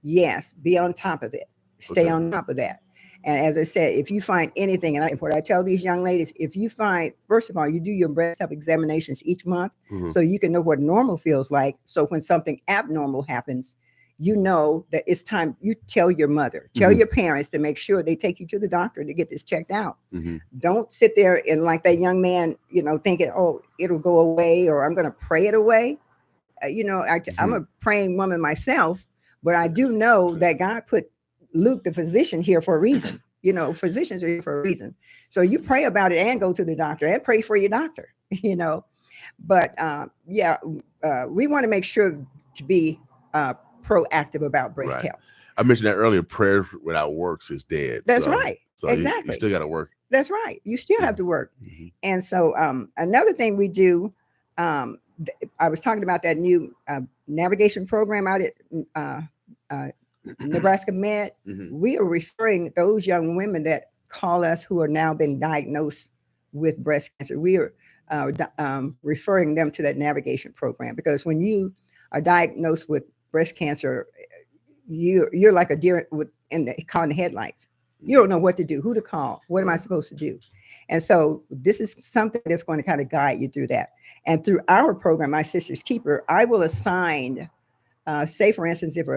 yes, be on top of it. Stay on top of that. And as I said, if you find anything, and what I tell these young ladies, if you find, first of all, you do your breast self-examinations each month so you can know what normal feels like. So when something abnormal happens, you know that it's time. You tell your mother, tell your parents to make sure they take you to the doctor to get this checked out. Don't sit there and like that young man, thinking, oh, it'll go away or I'm going to pray it away. I'm a praying woman myself, but I do know that God put Luke, the physician, here for a reason. Physicians are here for a reason. So you pray about it and go to the doctor and pray for your doctor, But we want to make sure to be proactive about breast health. I mentioned that earlier. Prayer without works is dead. That's right. So exactly. You still got to work. That's right. You still have to work. And so another thing we do, I was talking about that new navigation program out at Nebraska Med. We are referring those young women that call us who are now been diagnosed with breast cancer. We are referring them to that navigation program because when you are diagnosed with breast cancer, you're like a deer caught in the headlights. You don't know what to do, who to call, what am I supposed to do? And so this is something that's going to kind of guide you through that. And through our program, My Sister's Keeper, I will assign, say for instance, if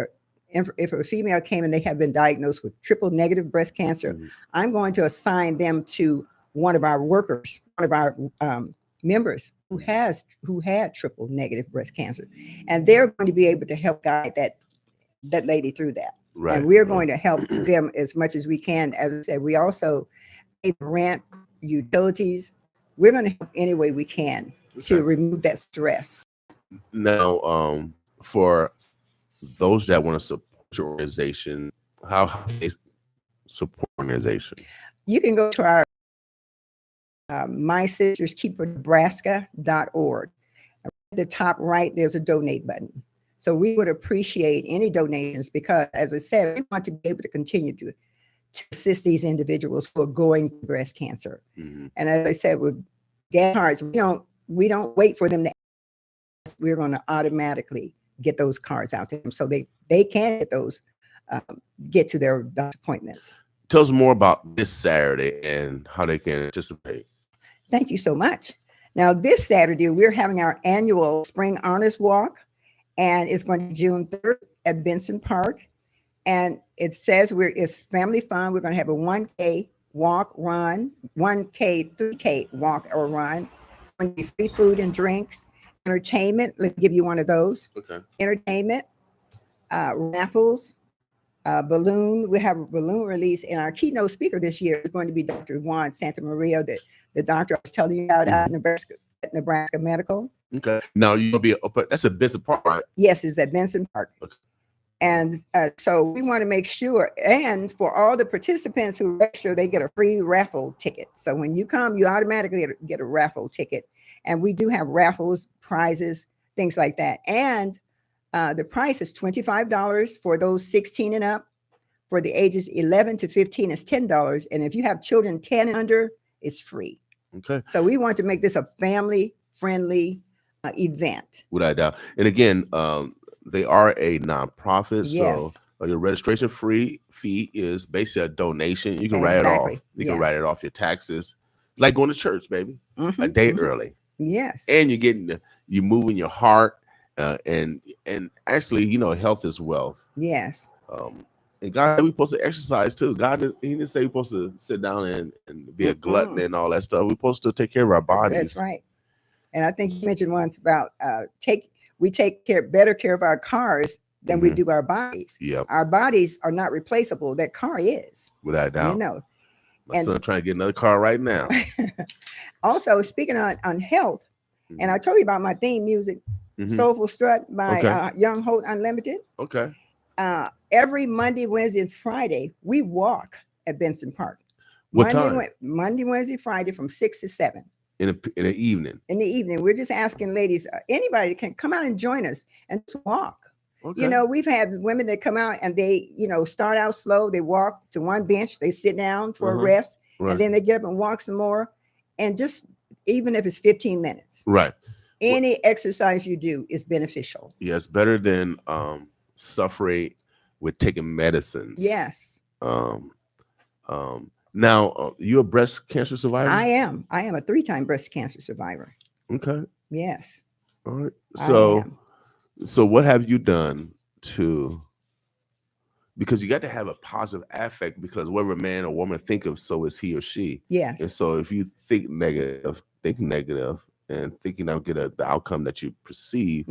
a female came and they have been diagnosed with triple negative breast cancer, I'm going to assign them to one of our workers, one of our members who had triple negative breast cancer, and they're going to be able to help guide that lady through that. Right. And we're going to help them as much as we can. As I said, we also pay the rent, utilities. We're going to help any way we can to remove that stress. Now, for those that want to support your organization, how do they support organization? You can go to our mysisterskeepernebraska.org. At the top right, there's a donate button. So we would appreciate any donations because, as I said, we want to be able to continue to assist these individuals who are going through breast cancer. And as I said, with gas cards, we don't wait for them to ask. We're going to automatically get those cards out to them so they can get those, get to their doctor appointments. Tell us more about this Saturday and how they can participate. Thank you so much. Now, this Saturday, we're having our annual Spring Honors Walk, and it's going to be June 3rd at Benson Park. And it says it's family fun. We're going to have a 1K walk, run, 1K, 3K walk or run. It's going to be free food and drinks, entertainment. Let me give you one of those. Okay. Entertainment, raffles, balloon. We have a balloon release, and our keynote speaker this year is going to be Dr. Juan Santa Maria, the doctor I was telling you about out in Nebraska Medical. Okay. Now you'll be that's a Benson Park, right? Yes, it's at Benson Park. Okay. And so we want to make sure, and for all the participants who register, they get a free raffle ticket. So when you come, you automatically get a raffle ticket. And we do have raffles, prizes, things like that. And the price is $25 for those 16 and up. For the ages 11 to 15 is $10. And if you have children 10 and under, it's free. Okay. So we want to make this a family-friendly event. Without doubt. And again, they are a nonprofit. Yes. So your registration fee is basically a donation. You can write it off. You can write it off your taxes. Like going to church, baby. A day early. Yes. And you're moving your heart and actually, health is wealth. Yes. And God, we supposed to exercise too. He didn't say we're supposed to sit down and be a glutton and all that stuff. We're supposed to take care of our bodies. That's right. And I think you mentioned once about we take better care of our cars than we do our bodies. Yep. Our bodies are not replaceable. That car is. Without doubt. You know. My son trying to get another car right now. Also, speaking on health, and I told you about my theme music, Soulful Strut by Young Holt Unlimited. Okay. Every Monday, Wednesday, and Friday, we walk at Benson Park. What time? Monday, Wednesday, Friday from 6 to 7. In the evening. In the evening. We're just asking ladies, anybody can come out and join us and just walk. Okay. You know, we've had women that come out and they, start out slow. They walk to one bench, they sit down for a rest, and then they get up and walk some more. And just even if it's 15 minutes. Right. Any exercise you do is beneficial. Yes, better than suffering with taking medicines. Yes. Now, you a breast cancer survivor? I am a 3-time breast cancer survivor. Okay. Yes. All right. So what have you done because you got to have a positive affect, because whatever man or woman think of, so is he or she. Yes. And so if you think negative and think you'll get the outcome that you perceive,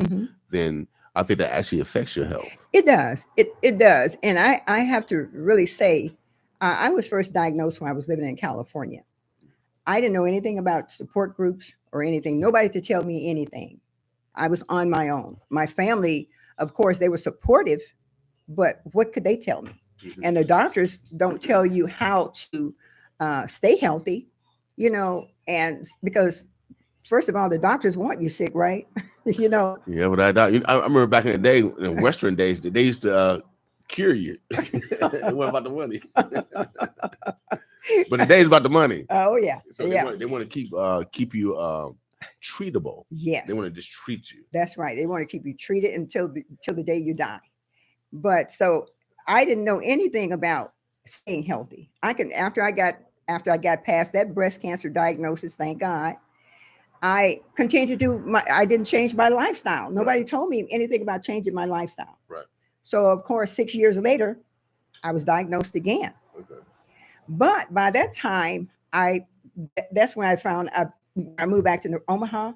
then I think that actually affects your health. It does. It does. And I have to really say, I was first diagnosed when I was living in California. I didn't know anything about support groups or anything. Nobody to tell me anything. I was on my own. My family, of course, they were supportive, but what could they tell me? And the doctors don't tell you how to stay healthy, and because first of all, the doctors want you sick, right? Yeah, but I remember back in the day, in Western days, they used to cure you. It wasn't about the money. But today's about the money. Oh yeah. So they want to keep you treatable. Yes. They want to just treat you. That's right. They want to keep you treated until the day you die. But so I didn't know anything about staying healthy. After I got past that breast cancer diagnosis, thank God, I continued to I didn't change my lifestyle. Nobody told me anything about changing my lifestyle. Right. So of course, 6 years later, I was diagnosed again. Okay. But by that time, that's when I found I moved back to Omaha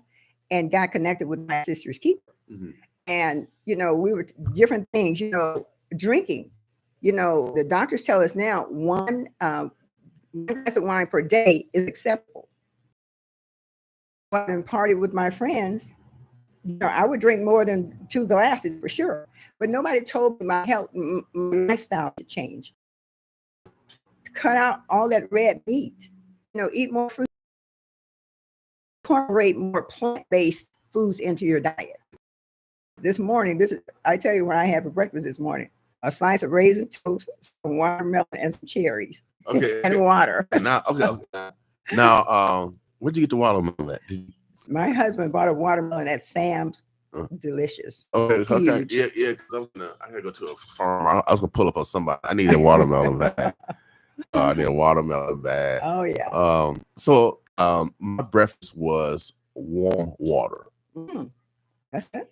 and got connected with my sister's keeper. And, we were different things, drinking, the doctors tell us now one glass of wine per day is acceptable. And party with my friends, I would drink more than 2 glasses for sure. But nobody told me my health, my lifestyle to change. Cut out all that red meat, eat more fruit, incorporate more plant-based foods into your diet. This morning, I tell you what I had for breakfast this morning: a slice of raisin toast, some watermelon, and some cherries. Okay. And water. Now, where'd you get the watermelon at? My husband bought a watermelon at Sam's. Delicious. Okay. Yeah. Because I gotta go to a farm. I was gonna pull up on somebody. I need a watermelon bag. I need a watermelon bag. Oh yeah. So my breakfast was warm water. That's it.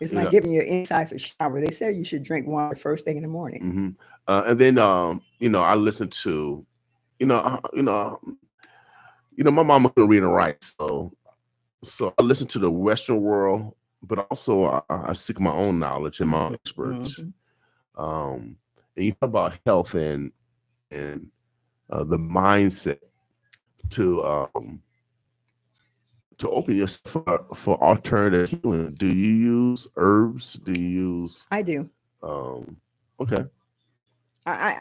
It's like giving you insights a shower. They say you should drink water first thing in the morning. And then I listened to, my mama couldn't read and write, so I listened to the Western world, but also I seek my own knowledge and my own experts. And you talk about health and the mindset to open yourself for alternative healing. Do you use herbs? I do. Okay. I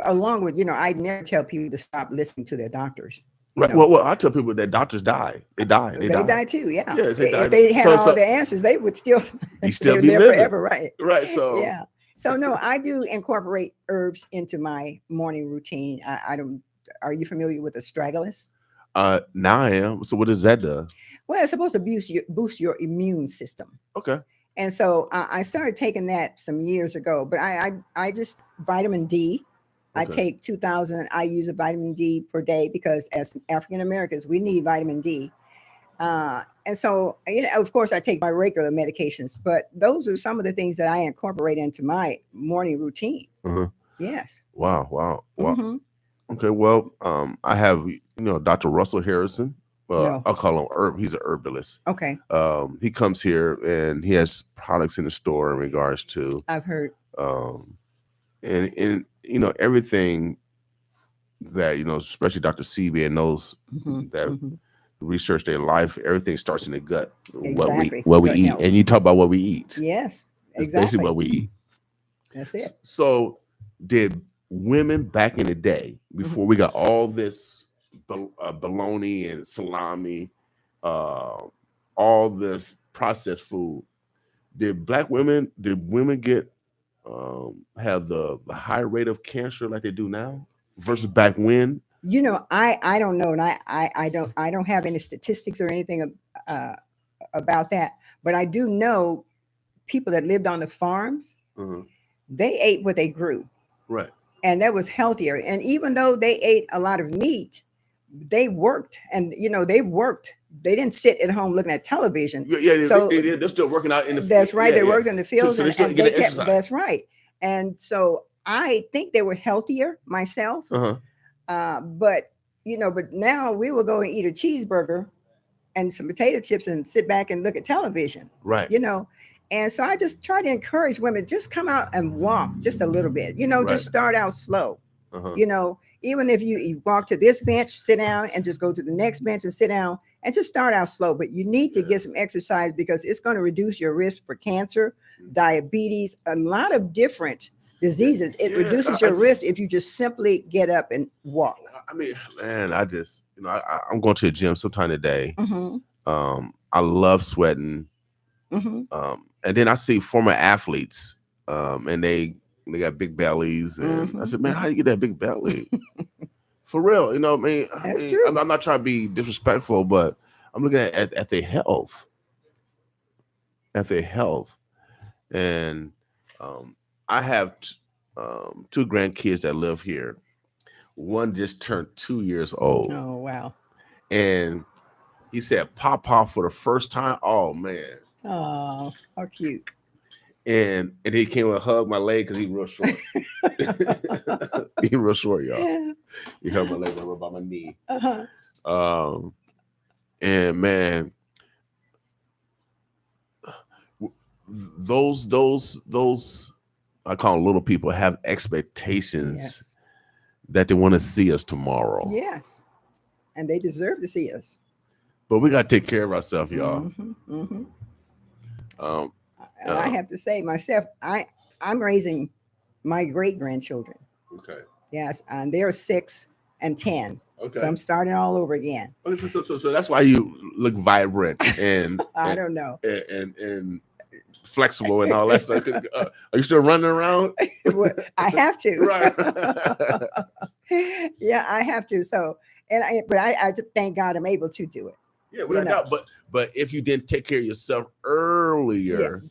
along with, I never tell people to stop listening to their doctors. Right. Well, I tell people that doctors die. They die. They die too. Yeah. Yes, they die. If they had all the answers, they would still be there forever. Right. Right. So yeah. So no, I do incorporate herbs into my morning routine. I don't. Are you familiar with astragalus? Now I am. So what does that do? Well, it's supposed to boost your immune system. Okay. And so I started taking that some years ago, but I just vitamin D. Okay. I take 2,000 IUs of vitamin D per day because as African Americans, we need vitamin D. and so, of course, I take my regular medications, but those are some of the things that I incorporate into my morning routine. Yes. Wow. Wow. Wow. Mm-hmm. Okay. Well, I have, Dr. Russell Harrison. No. I'll call him herb. He's an herbalist. Okay. He comes here and he has products in the store in regards to, I've heard. And everything that, especially Dr. CB and those that research their life, everything starts in the gut. Exactly. What we Gut eat. health. And you talk about what we eat. Yes, It's exactly. basically what we eat. That's it. So did women back in the day, before we got all this bologna and salami, all this processed food, did women get have the high rate of cancer like they do now versus back when? I don't know, and I don't have any statistics or anything about that, but I do know people that lived on the farms. They ate what they grew, right, and that was healthier. And even though they ate a lot of meat, they worked, and they worked. They didn't sit at home looking at television. Yeah, so they're still working out in the. That's right. They worked in the fields, so and they they kept. exercise. That's right. And so I think they were healthier myself. But now we will go and eat a cheeseburger and some potato chips and sit back and look at television. Right. And so I just try to encourage women, just come out and walk just a little bit. Right. Just start out slow. Even if you walk to this bench, sit down, and just go to the next bench and sit down, and just start out slow. But you need to get some exercise, because it's going to reduce your risk for cancer, diabetes, a lot of different diseases. It reduces your risk if you just simply get up and walk. I mean, man, I just, I'm going to the gym sometime today. I love sweating. And then I see former athletes, and they got big bellies, and I said, man, how do you get that big belly? For real, That's true. I'm not trying to be disrespectful, but I'm looking at their health, and I have two grandkids that live here. One just turned 2 years old. Oh, wow. And he said, Papa, for the first time. Oh, man. Oh, how cute. And he came and hugged my leg because he's real short. He's real short, y'all. Yeah. He hugged my leg over by my knee. And man, those I call them little people, have expectations that they want to see us tomorrow. Yes. And they deserve to see us. But we got to take care of ourselves, y'all. And I have to say myself, I'm raising my great-grandchildren. Okay. Yes, and they're 6 and 10. Okay. So I'm starting all over again. Okay, so that's why you look vibrant and I don't know. And flexible and all that stuff. Are you still running around? I have to. Right. Yeah, I have to. So, but I just thank God I'm able to do it. Yeah, without doubt. But if you didn't take care of yourself earlier,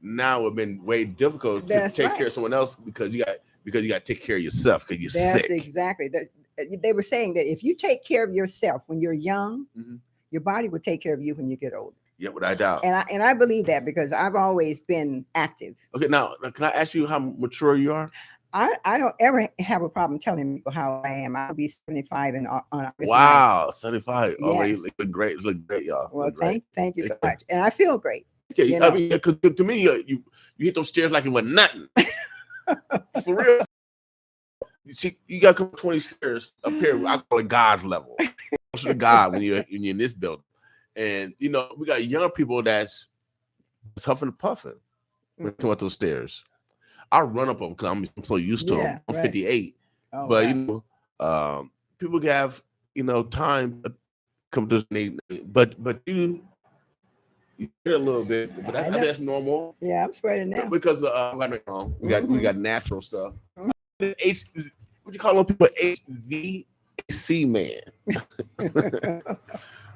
now it would have been way difficult to take care of someone else because you got to take care of yourself because you're sick. That's exactly. They were saying that if you take care of yourself when you're young, your body will take care of you when you get older. Yeah, without doubt. And I believe that because I've always been active. Okay, now can I ask you how mature you are? I don't ever have a problem telling people how I am. I'll be 75 on August. Wow, 75. Yes. Oh, you look great. Look great, y'all. Well, thank you so much. And I feel great. Okay, I mean, because to me, you hit those stairs like it was nothing. For real. You see, you got to come 20 stairs up here. I call it God's level. Close to God when you're in this building. And, we got young people that's huffing and puffing when they come up those stairs. I run up them because I'm so used to them. I'm 58. Oh, but, wow. People have, time to come to the but you get a little bit, but that's normal. Yeah, I'm sweating now. Because we got natural stuff. What you call those people? HVAC man.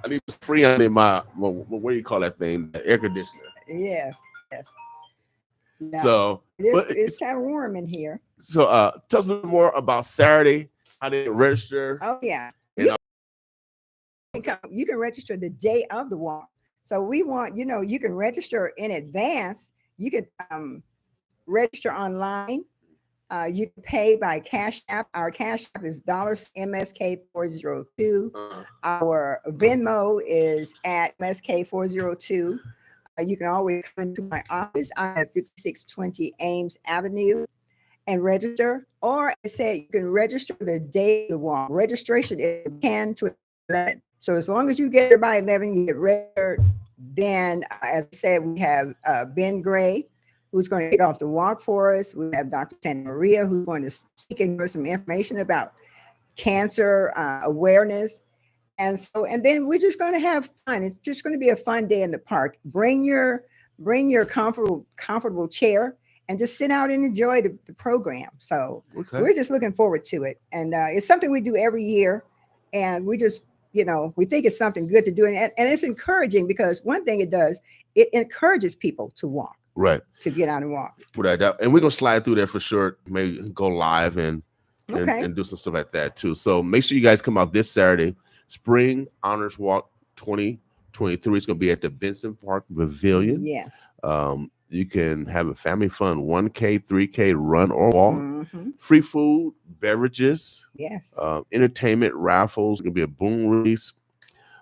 I need to free under my what do you call that thing? The air conditioner. Yes. Now, so it's kind of warm in here. So tell us a little more about Saturday. How did it register? Oh yeah. You can register the day of the walk. So we want, you can register in advance. You can register online. You can pay by Cash App. Our Cash App is $MSK402. Our Venmo is at MSK402. You can always come into my office. I have 5620 Ames Avenue and register. Or I said you can register the day of the walk. Registration is 10 to 11. So as long as you get there by 11, you get registered. Then, as I said, we have Ben Gray, who's going to kick off the walk for us. We have Dr. Santa Maria, who's going to speak and give us some information about cancer awareness. And then we're just going to have fun. It's just going to be a fun day in the park. Bring your comfortable chair and just sit out and enjoy the program. So we're just looking forward to it. And it's something we do every year. And we just, we think it's something good to do. And it's encouraging because one thing it does, it encourages people to walk. Right. To get out and walk. Without doubt. And we're going to slide through there for sure. Maybe go live and do some stuff like that too. So make sure you guys come out this Saturday. Spring Honors Walk 2023 is going to be at the Benson Park Pavilion. Yes. You can have a family fun 1K, 3K run or walk. Mm-hmm. Free food, beverages. Yes. Entertainment, raffles. It's going to be a balloon release.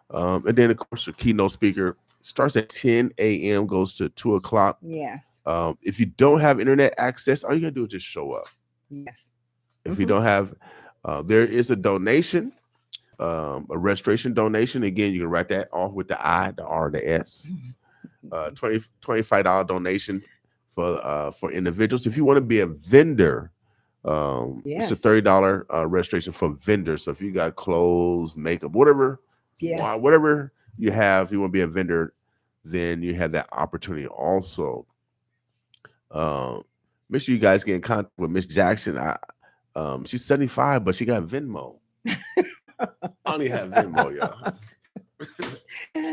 And then, of course, the keynote speaker starts at 10 a.m., goes to 2 o'clock. Yes. If you don't have internet access, all you got to do is just show up. Yes. If you don't have, there is a donation. A registration donation. Again, you can write that off with the I, the R, the S. $25 donation for individuals. If you want to be a vendor, it's a $30 registration for vendors. So if you got clothes, makeup, whatever you have, if you want to be a vendor, then you have that opportunity also. Make sure you guys get in contact with Miss Jackson. She's 75, but she got Venmo. I only have Venmo, y'all.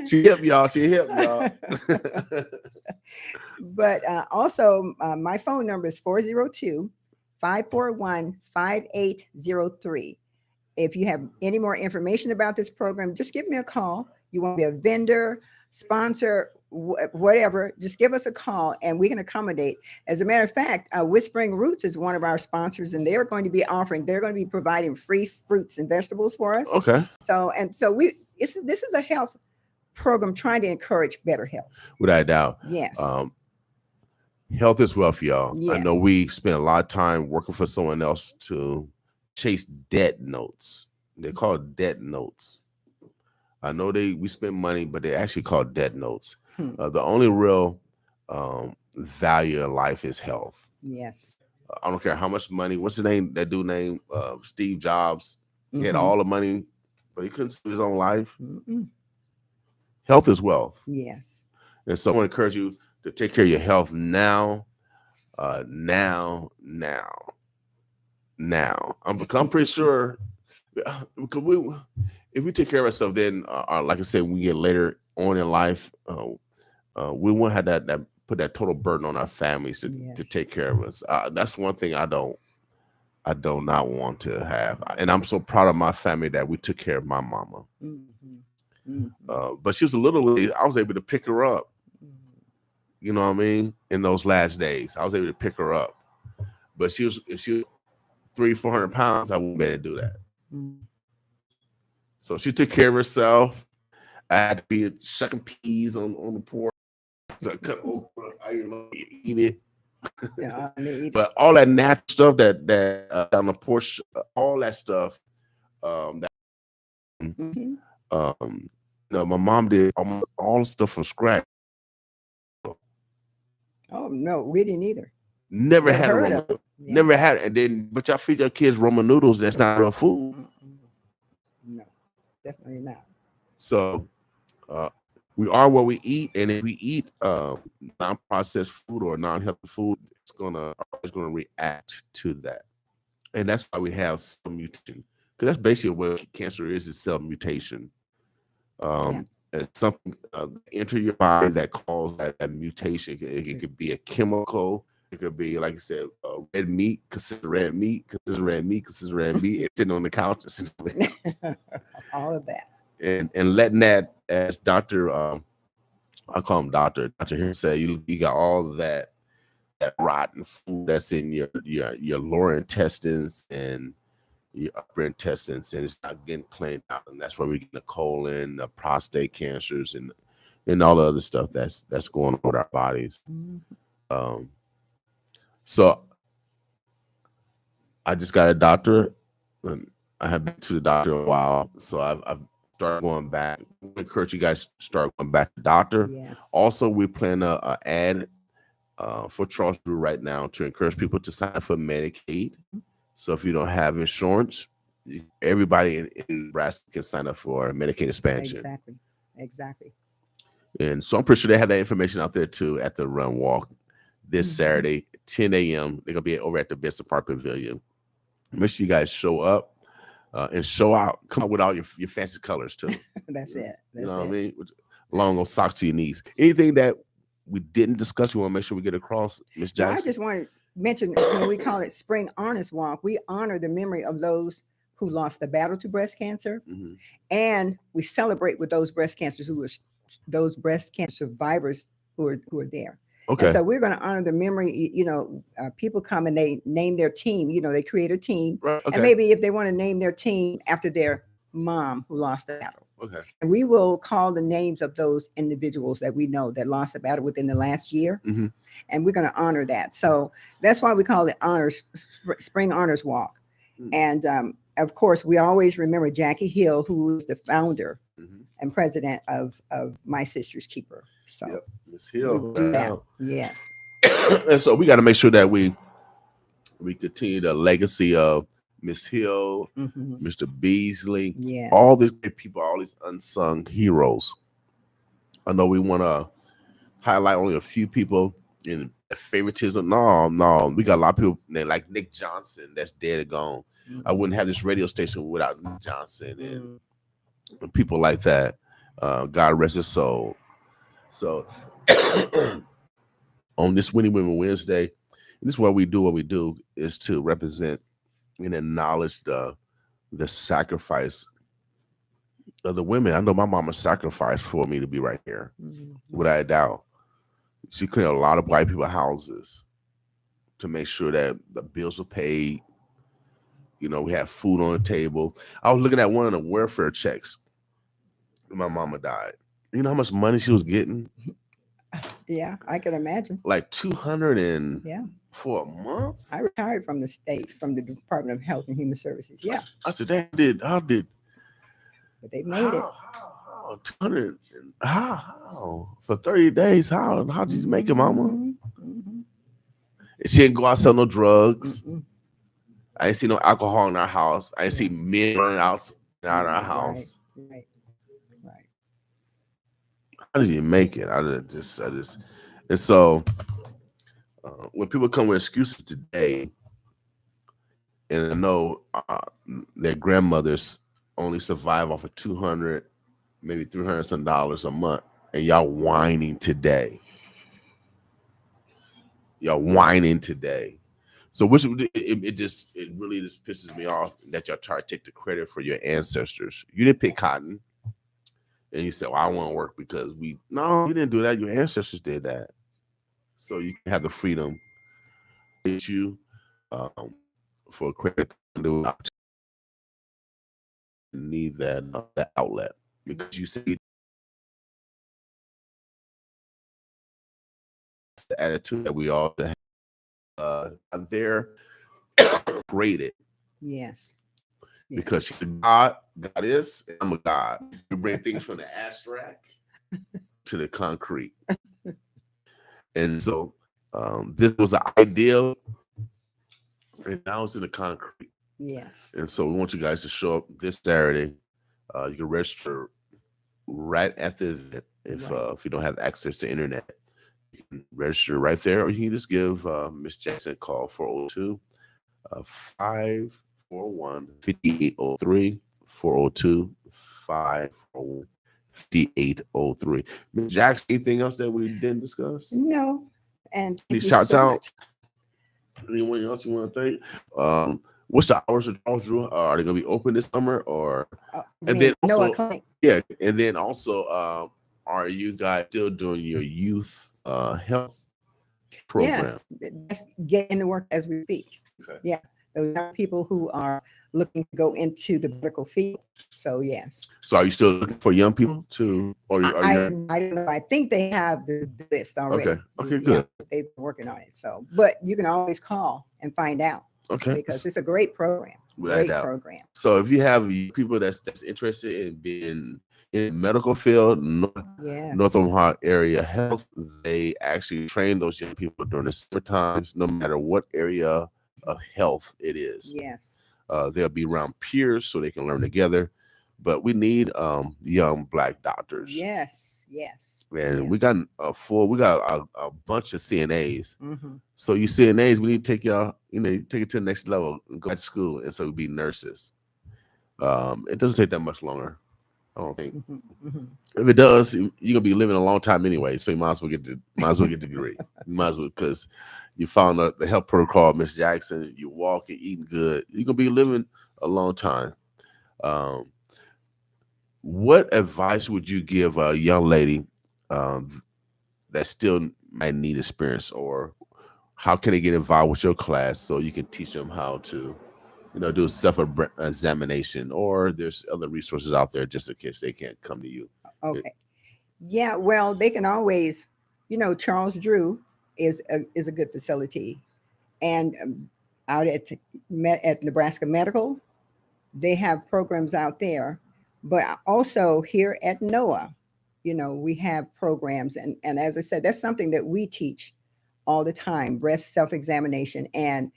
She hip, y'all. But also, my phone number is 402-541-5803. If you have any more information about this program, just give me a call. You want to be a vendor, sponsor, whatever, just give us a call and we can accommodate. As a matter of fact, Whispering Roots is one of our sponsors, and they're going to be providing free fruits and vegetables for us. Okay. So this is a health program trying to encourage better health. Without a doubt. Yes. Health is wealth, y'all. Yes. I know we spend a lot of time working for someone else to chase debt notes. They're called debt notes. I know we spend money, but they're actually called debt notes. The only real value in life is health. Yes. I don't care how much money. What's his name? That dude named Steve Jobs. He had all the money, but he couldn't save his own life. Health is wealth. Yes. And so I want to encourage you to take care of your health now. Now. I'm pretty sure because if we take care of ourselves, then like I said, when we get later on in life, we won't have that put that total burden on our families to take care of us. That's one thing I do not want to have, and I'm so proud of my family that we took care of my mama. But she was a little lady. I was able to pick her up. You know what I mean? In those last days, I was able to pick her up. But if she was 300-400 pounds, I wouldn't be able to do that. So she took care of herself. I had to be shucking peas on the porch. So I cut okra, eat it. But all that natural stuff that on the porch, all that stuff. My mom did almost all the stuff from scratch. Oh no, we didn't either. Never had it. Never had it. And then, but y'all feed your kids Roman noodles. That's not real food. No, definitely not. So we are what we eat, and if we eat non-processed food or non-healthy food, it's gonna react to that, and that's why we have cell mutation, because that's basically what cancer is cell mutation. It's something enter your body that causes that mutation. It could be a chemical. It could be, like I said, red meat, consider red meat, consider red meat, consider red meat, and sitting on the couch. All of that. and letting that, as Dr. I call him Doctor here, say you got all of that rotten food that's in your lower intestines and your upper intestines, and it's not getting cleaned out, and that's where we get the colon, the prostate cancers, and all the other stuff that's going on with our bodies. So I just got a doctor, and I have been to the doctor a while, so I've started going back. I encourage you guys to start going back to the doctor. Yes. Also, we plan a ad for Charles Drew right now to encourage people to sign up for Medicaid. So if you don't have insurance, everybody in Nebraska can sign up for Medicaid expansion. Exactly. And so I'm pretty sure they have that information out there too at the Run Walk this Saturday, 10 a.m. They're gonna be over at the Benson Park Pavilion. Make sure you guys show up and show out. Come out with all your fancy colors too. That's it. You know what I mean? Long old socks to your knees. Anything that we didn't discuss, we want to make sure we get across, Ms. Jackson? I just want to mention, we call it Spring Honors Walk. We honor the memory of those who lost the battle to breast cancer, and we celebrate with those breast cancer survivors who are there. Okay. And so we're going to honor the memory. People come and they name their team. They create a team, right. Okay. And maybe if they want to name their team after their mom who lost the battle. Okay. And we will call the names of those individuals that we know that lost a battle within the last year. And we're going to honor that. So that's why we call it Spring Honors Walk. And of course, we always remember Jackie Hill, who is the founder and president of My Sister's Keeper. So Ms. Hill. Yes. And so we got to make sure that we continue the legacy of Miss Hill, Mr. Beasley, all these people, all these unsung heroes. I know we want to highlight only a few people in favoritism. No, we got a lot of people like Nick Johnson that's dead and gone. I wouldn't have this radio station without Nick Johnson and people like that. God rest his soul. So on this Winning Women Wednesday, this is what we do is to represent and acknowledge the sacrifice of the women. I know my mama sacrificed for me to be right here, without a doubt. She cleaned a lot of white people houses to make sure that the bills were paid. We had food on the table. I was looking at one of the welfare checks when my mama died. You know how much money she was getting? Yeah, I can imagine. Like $200 for a month. I retired from the Department of Health and Human Services. Yeah. I said, how did? But they made it. How 200? How for 30 days? How did you make it, Mama? She didn't go out and sell no drugs. I didn't see no alcohol in our house. I didn't see men burning out in our house. Right. How did you make it? I just, and so when people come with excuses today, and I know their grandmothers only survive off of $200, maybe $300 some dollars a month, and y'all whining today. So which it really just pisses me off that y'all try to take the credit for your ancestors. You didn't pick cotton. And you said, well, I want to work because we didn't do that. Your ancestors did that. So you can have the freedom you for credit to need that outlet. Because you say the attitude that we all have there created. Yes. Because she's a God is, and I'm a God. You bring things from the abstract to the concrete. And so this was an ideal, and now it's in the concrete. Yes. And so we want you guys to show up this Saturday. You can register right at the event if you don't have access to internet. You can register right there, or you can just give Miss Jackson a call, 402 541-5803, 402-541-5803. Ms. Jackson, anything else that we didn't discuss? No. And any shouts out? Anyone else you want to thank? What's the hours of Charles Drew? Are they gonna be open this summer or? You And mean then Noah also, Clinic? yeah, and then also, are you guys still doing your youth health program? Yes, that's getting to work as we speak. Okay. Yeah, those young people who are looking to go into the medical field. So yes, So are you still looking for young people to, or are you? I don't know. I think they have the list Okay. already. Okay. Yeah, Good. they've been working on it. So, but you can always call and find out Okay. because it's a great program. Without Great doubt. program. So if you have people that's interested in being in the medical field, Yes. North Omaha area health, they actually train those young people during the summer times, no matter what area of health it is. Yes. They'll be around peers so they can learn together. But we need young Black doctors. Yes. Yes. And Yes. we got a bunch of CNAs. Mm-hmm. So you CNAs, we need to take y'all, take it to the next level, and go back to school, and so we be nurses. It doesn't take that much longer, I don't think. Mm-hmm. Mm-hmm. If it does, you're gonna be living a long time anyway, so you might as well get the degree. You might as well, because you found the health protocol, Miss Jackson. You walking, eating good. You're gonna be living a long time. Um, what advice would you give a young lady um, that still might need experience, or how can they get involved with your class so you can teach them how to, do a self examination, or there's other resources out there just in case they can't come to you? Okay. Yeah. Well, they can always, Charles Drew is a good facility, and out at Nebraska Medical, they have programs out there, but also here at NOAA, we have programs, and as I said, that's something that we teach all the time: breast self examination. And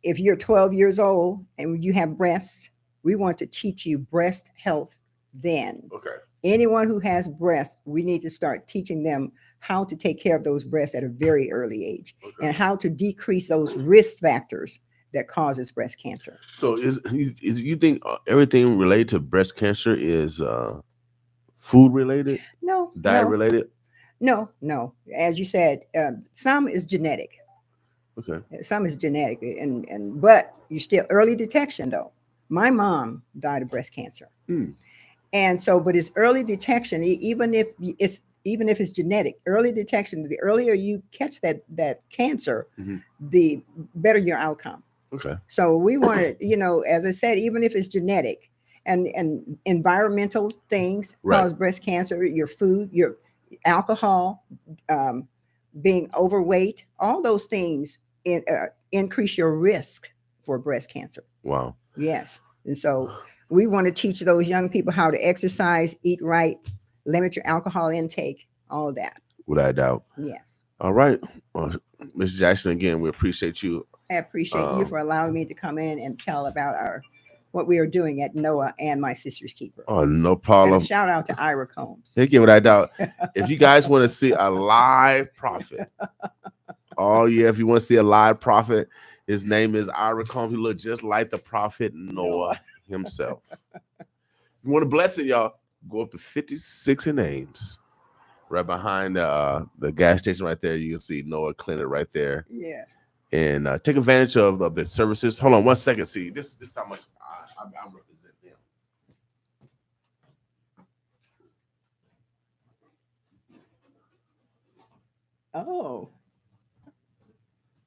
if you're 12 years old and you have breasts, we want to teach you breast health then. Okay. Anyone who has breasts, we need to start teaching them how to take care of those breasts at a very early age, Okay. and how to decrease those risk factors that causes breast cancer. So is you think everything related to breast cancer is food related, No, diet no, related? no. As you said, some is genetic. Okay. Some is genetic, but you still early detection though. My mom died of breast cancer. Hmm. And so, but it's early detection, even if it's genetic, early detection. The earlier you catch that cancer, Mhm. the better your outcome. Okay. So we want to, as I said, even if it's genetic and environmental things Right. cause breast cancer, your food, your alcohol, um, being overweight, all those things increase your risk for breast cancer. Wow. Yes. And so we want to teach those young people how to exercise, eat right, limit your alcohol intake, all that. Without a doubt. Yes. All right. Well, Ms. Jackson, again, we appreciate you. I appreciate you for allowing me to come in and tell about what we are doing at NOAA and My Sister's Keeper. Oh, no And problem. a shout out to Ira Combs. Thank you, without a doubt. If you guys want to see a live prophet, if you want to see a live prophet, his name is Ira Combs. He looks just like the prophet Noah himself. You want to bless it, y'all? Go up to 56 in Ames, right behind the gas station right there. You can see Noah Clinic right there. Yes. And take advantage of the services. Hold on 1 second. See, this is how much I represent them. Oh.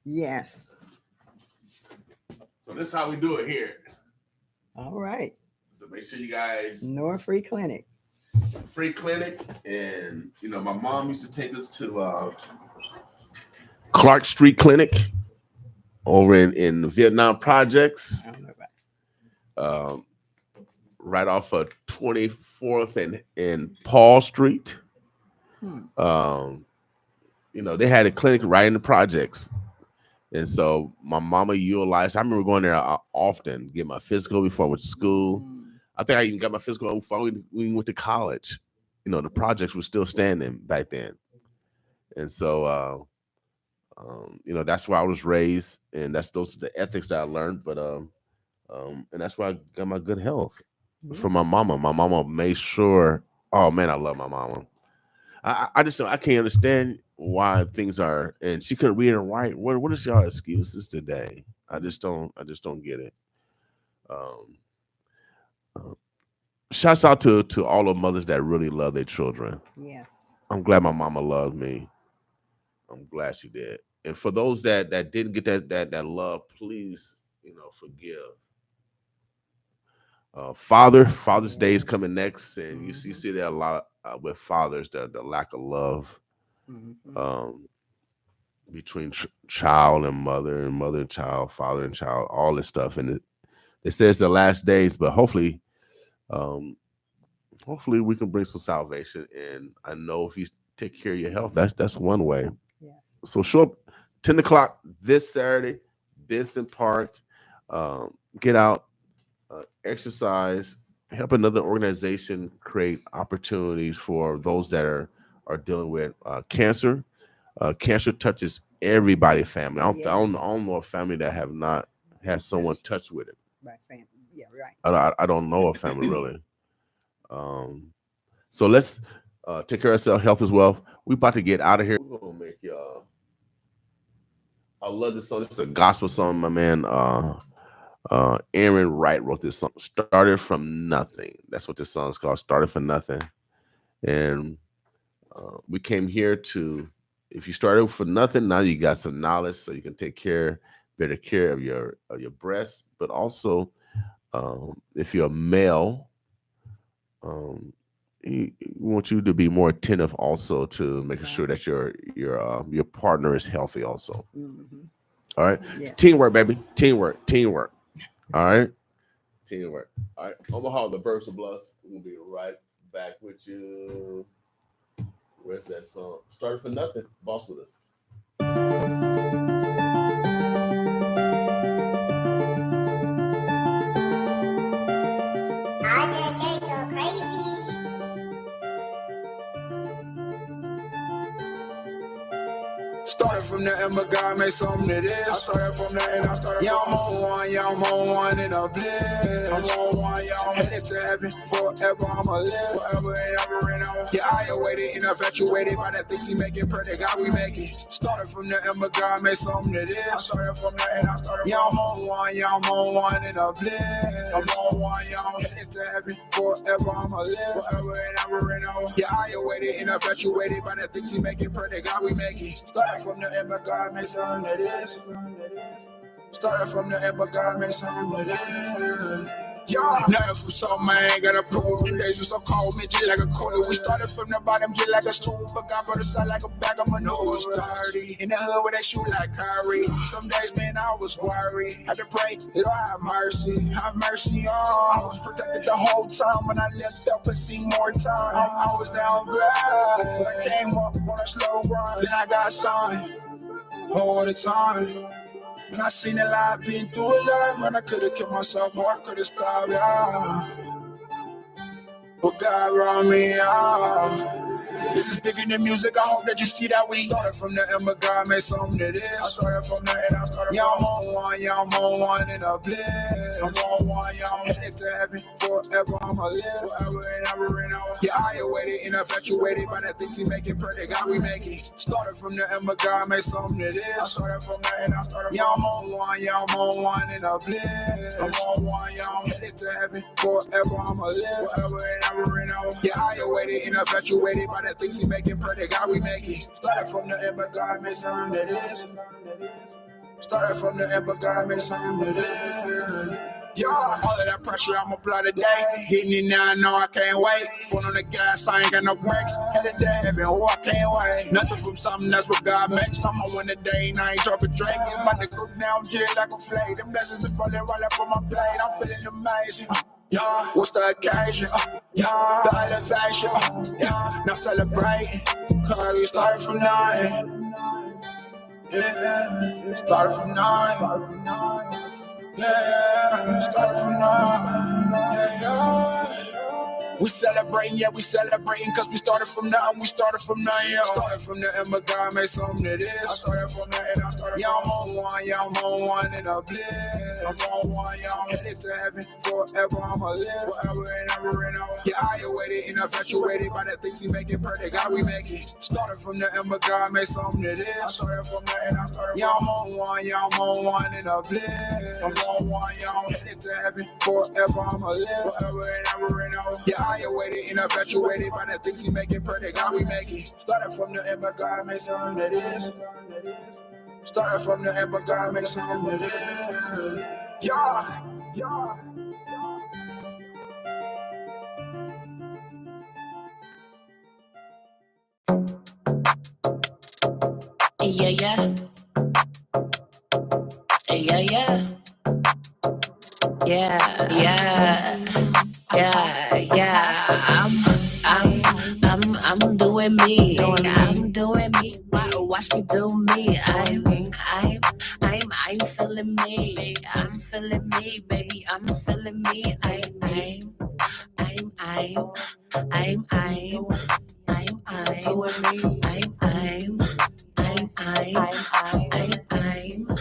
Yes. So this is how we do it here. All right. So make sure you guys NOAA Free Clinic. Free clinic. And my mom used to take us to Clark Street Clinic over in Vietnam Projects. I don't know about Right off of 24th and Paul Street. They had a clinic right in the projects. And so my mama utilized, I remember going there often, get my physical before I went to school. I think I even got my physical before we went to college. The projects were still standing back then. And so, that's where I was raised. And those are the ethics that I learned. But, and that's why I got my good health from my mama. My mama made sure, oh man, I love my mama. I just I can't understand why things are, and she couldn't read and write. What is y'all excuses today? I just don't get it. Shouts out to all the mothers that really love their children. Yes. I'm glad my mama loved me. I'm glad she did. And for those that didn't get that love, please, forgive. Father's Day is coming next, and you see there a lot with fathers, the lack of love between child and mother and child, father and child, all this stuff. And it says the last days, but hopefully we can bring some salvation. And I know if you take care of your health, that's one way. Yes. So show up 10 o'clock this Saturday, Benson Park. Get out, exercise, help another organization create opportunities for those that are dealing with cancer. Cancer touches everybody, family. I don't know a family that have not had someone touch with it. Right, family. Yeah, right. I don't know a family really. So let's take care of ourselves. Health is wealth. We about to get out of here. We're gonna make y'all. I love this song. This is a gospel song, my man. Aaron Wright wrote this song. Started from nothing. That's what this song is called. Started from nothing. And we came here to. If you started for nothing, now you got some knowledge, so you can take better care of your breasts. But also, if you're a male, we want you to be more attentive also to making sure that your partner is healthy also. All right, teamwork, baby, teamwork. All right, teamwork. All right, Omaha, the Birds of Bless. We'll be right back with you. Where's that song? Started for nothing. Boss with us. I just can't go crazy. Started from the end, but God made something to this. I started from the end, yeah, I'm on one in a bliss. I'm on one, yeah, I'm headed to heaven. Forever I'ma live, forever and ever and ever. Yeah, I awaited and infatuated by the things he making, pray that God we make it. Started from the end, but God made something to this. I started from the end, yeah, I'm on one in a bliss. I'm on one, yeah, I'm headed to heaven. Forever I'ma live, forever and ever and ever. Yeah, I awaited and infatuated by the things he making, pray that God we make it. Started from the end, but God made something that is. Started from the end, but God made something that is. Yeah, nothing from something I ain't gotta prove. The days were so cold, man, just like a cooler. We started from the bottom, just like a stool, but God brought us out like a bag of manure. Sturdy in the hood where they shoot like Curry. Some days, man, I was worried. Had to pray, Lord, have mercy on. I was protected the whole time when I left up and see more time. I was down bad, I came up on a slow run. Then I got signed all the time. And I seen a lot, been through a lot. When I could've killed myself, or I could've stopped, yeah. But God brought me out. This is bigger than music, I hope that you see that we started from the end, but God made something that is. I started from the end, yeah, I'm on one in a bliss. I'm on one, yeah, I'm headed to heaven. Forever I'ma live, forever and ever and ever. Yeah, I awaited and infatuated by the things he making, pray that God we make it. Started from the end, but God made something that is. I started from the end, yeah, I'm on one in a bliss. I'm on one, yeah, I'm headed to heaven. Forever I'ma live, forever and ever and ever. Yeah, I awaited and infatuated by the things he making, pray that God we make it. Started from the end, but God made something that is. Started from the end, but God made something that is. Yeah, all of that pressure I'ma apply today. Getting it now, I know I can't wait. Foot on the gas, I ain't got no brakes. Headed to heaven, oh I can't wait. Nothing from something, that's what God makes. I'ma win the day, and I ain't talking Drake. It's about to go down, just like a flake. Them blessings are falling right up on my plate. I'm feeling amazing. Yeah, what's the occasion? Yeah, the elevation. Yeah, now celebrating. Cause we started from nothing. Yeah, started from nothing. Yeah, started from nothing. Yeah. We celebrating, yeah, we celebrating, cause we started from nothing, yeah. Started from the end, but God made something that is. I started from the end, yeah, I'm on one in a bliss. I'm on one, yeah, I'm headed to heaven. Forever I'ma live, forever and ever and ever. Yeah, I awaited and infatuated by the things he making, pray that God we make it. Started from the end, but God made something that is. I started from the end, yeah, I'm on one in a bliss. I'm on one, yeah, I'm headed to to heaven. Forever I'ma live, forever and ever and ever. Yeah, I ain't waiting and infatuated by the things he making. Pray to God we make it. Started from the end, but God made something that is. Started from the end, but God made something that is. Yeah. Yeah, yeah. Yeah, yeah. Yeah, yeah. Yeah, yeah. I'm doing me. I'm doing me. Watch me do me. I'm feeling me. I'm feeling me, baby. I'm feeling me. I'm, I'm, I'm,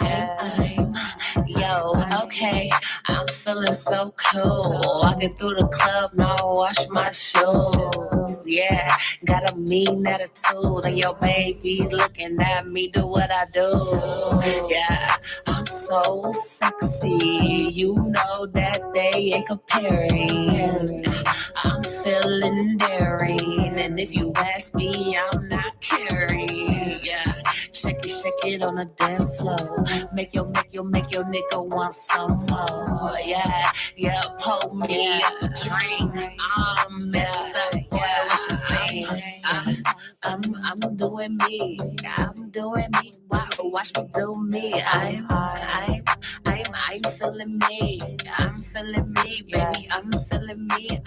I'm, Yo, okay, I'm feeling so cool. Walking through the club, now wash my shoes. Yeah, got a mean attitude, and your baby looking at me, do what I do. Yeah, I'm so sexy. You know that they ain't comparing. I'm feeling daring, and if you ask me, I'm not caring. Yeah, shake it on the dance floor. Make your nigga want some more. Yeah, pull me up a drink. I'm messed up, yeah. What's your thing? I'm doing me. I'm doing me. Watch me do me. I'm feeling me. I'm feeling me, baby. I'm feeling me.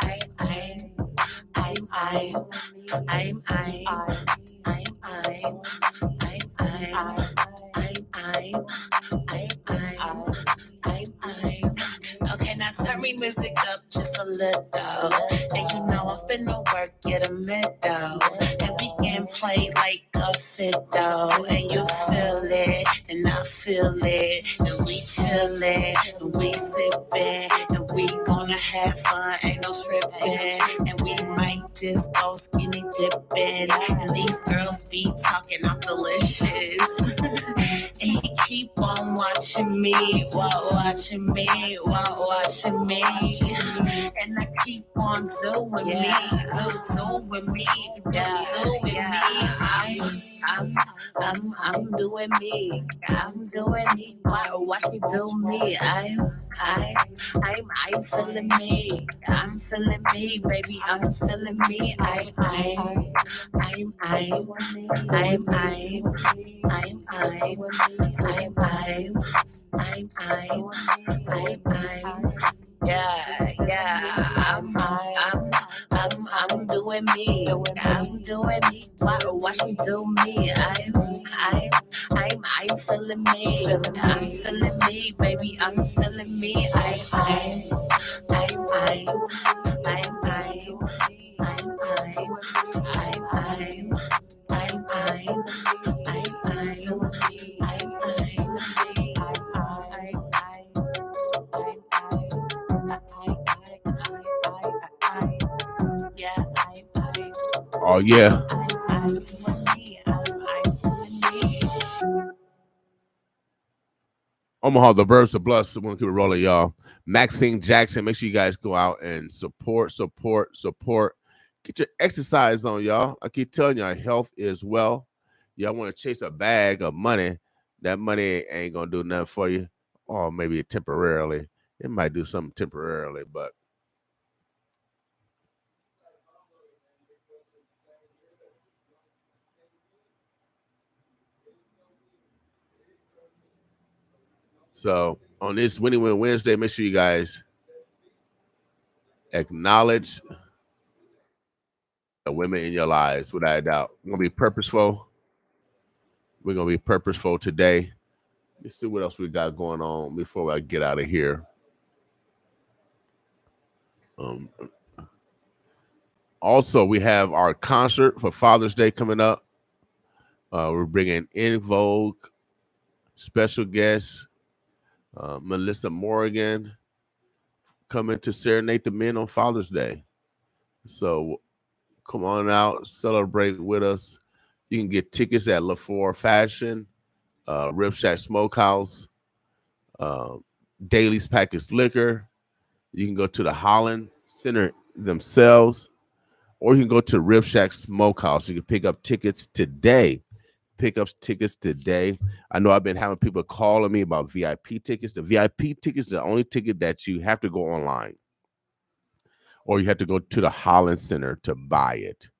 Okay, now turn me music up just a little. And you know I'm finna work it a middle. And we can play like a fiddle. And you feel it, and I feel it. And we chillin', and we sippin'. And we gonna have fun, ain't no trippin'. And we might just go skinny dipping. And these girls be talking, I'm delicious. And he keep on watching me, watching me, watching me. And I keep on doing me, doing me, doing me. I'm doing me, I'm doing me. Watch me do me. I'm feeling me, I'm feeling me, baby. I'm feeling me. I'm doing me. I'm doing me. Watch me do me. I'm feeling me. I'm feeling me, baby. I'm feeling me. Oh yeah. Omaha, the Birds of Bless. I'm gonna keep it rolling, y'all. MaxCine Jackson. Make sure you guys go out and support. Get your exercise on, y'all. I keep telling y'all, health is wealth. Y'all want to chase a bag of money. That money ain't gonna do nothing for you, or maybe temporarily. It might do something temporarily, but so on this Winning Win Wednesday, make sure you guys acknowledge the women in your lives without a doubt. We're gonna be purposeful. We're gonna be purposeful today. Let's see what else we got going on before I get out of here. Also, we have our concert for Father's Day coming up. We're bringing In Vogue special guest Melissa Morgan coming to serenade the men on Father's Day. So come on out, celebrate with us. You can get tickets at LaFleur Fashion, Rib Shack Smokehouse, Daly's Packaged Liquor. You can go to the Holland Center themselves, or you can go to Rib Shack Smokehouse. You can pick up tickets today. I know I've been having people calling me about VIP tickets. The VIP tickets is the only ticket that you have to go online, or you have to go to the Holland Center to buy it.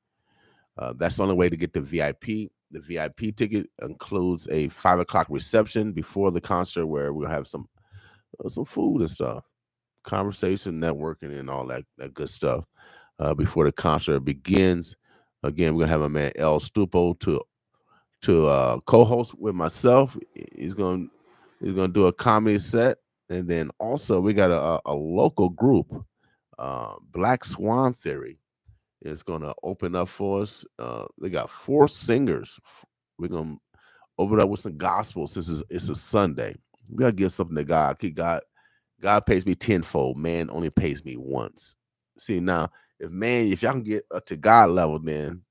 That's the only way to get the VIP. The VIP ticket includes a 5 o'clock reception before the concert, where we'll have some food and stuff, conversation, networking, and all that good stuff before the concert begins. Again, we're gonna have a man El Stupo to co-host with myself. He's gonna do a comedy set, and then also we got a local group, Black Swan Theory, is gonna open up for us. They got 4 singers. We're gonna open up with some gospel since it's a Sunday. We gotta give something to God. God pays me tenfold. Man only pays me once. See, now, if y'all can get up to God level, then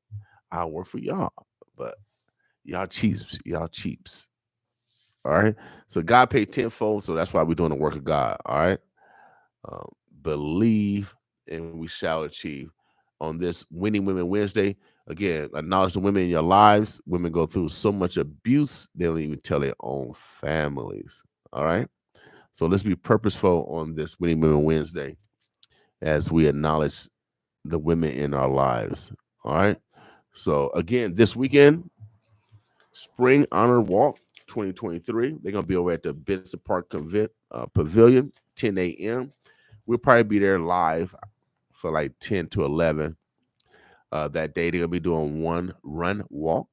I'll work for y'all. But y'all cheaps. All right. So God paid tenfold. So that's why we're doing the work of God. All right. Believe and we shall achieve on this Winning Women Wednesday. Again, acknowledge the women in your lives. Women go through so much abuse, they don't even tell their own families. All right. So let's be purposeful on this Winning Women Wednesday as we acknowledge the women in our lives. All right. So again, this weekend, Spring Honor Walk 2023. They're gonna be over at the Business Park Pavilion, 10 a.m. We'll probably be there live for like 10 to 11. That day they're gonna be doing one run walk,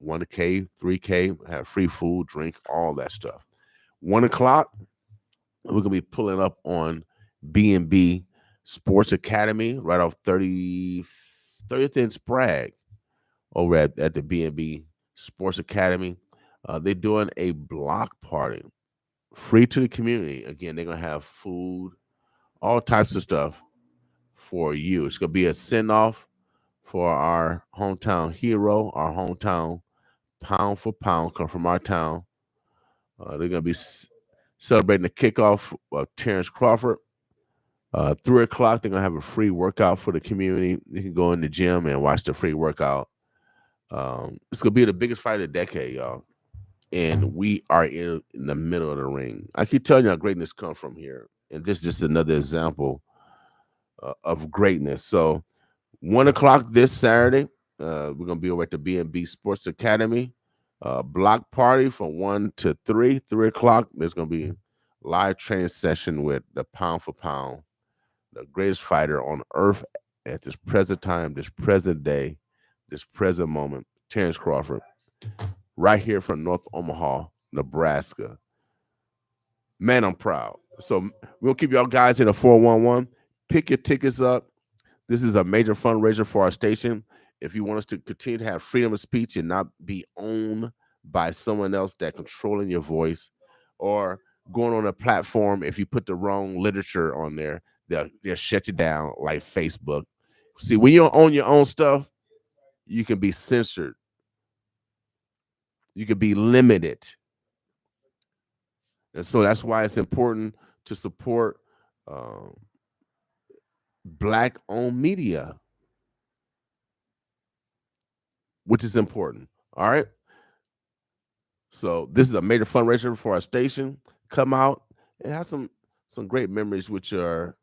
1K, 3K, have free food, drink, all that stuff. 1 o'clock, we're gonna be pulling up on B&B Sports Academy right off 30th and Sprague over at the B&B Sports Academy. They're doing a block party, free to the community. Again, they're gonna have food, all types of stuff for you. It's gonna be a send-off for our hometown hero, our hometown pound for pound, come from our town. They're gonna be celebrating the kickoff of Terrence Crawford. 3 o'clock, they're gonna have a free workout for the community. You can go in the gym and watch the free workout. It's gonna be the biggest fight of the decade, y'all. And we are in the middle of the ring. I keep telling you how greatness comes from here. And this is just another example of greatness. So 1 o'clock this Saturday, we're gonna be over at the B&B Sports Academy. Block party from 1 to 3. 3 o'clock, there's gonna be a live training session with the pound for pound, the greatest fighter on earth at this present time, this present day, this present moment, Terrence Crawford, right here from North Omaha, Nebraska. Man, I'm proud. So we'll keep y'all guys in a 411. Pick your tickets up. This is a major fundraiser for our station. If you want us to continue to have freedom of speech and not be owned by someone else that controlling your voice, or going on a platform, if you put the wrong literature on there, they'll shut you down like Facebook. See, when you own your own stuff, you can be censored. You can be limited. And so that's why it's important to support Black-owned media, which is important. All right. So this is a major fundraiser for our station. Come out and have some great memories with your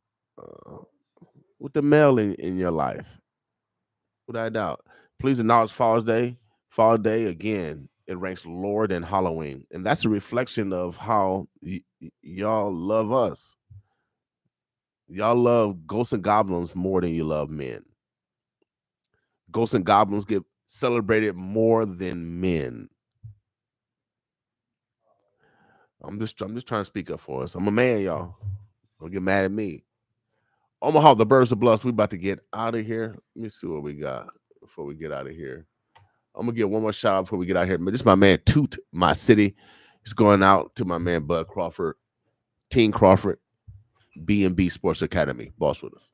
with the male in your life. Without a doubt. Please acknowledge Father's Day. Father's Day, again, it ranks lower than Halloween. And that's a reflection of how y'all love us. Y'all love ghosts and goblins more than you love men. Ghosts and goblins get celebrated more than men. I'm just trying to speak up for us. I'm a man, y'all. Don't get mad at me. Omaha, the Birds of Bluffs. We about to get out of here. Let me see what we got before we get out of here. I'm gonna get one more shout out before we get out of here. But this is my man Toot, my city. It's going out to my man Bud Crawford, Teen Crawford, B&B Sports Academy. Boss with us.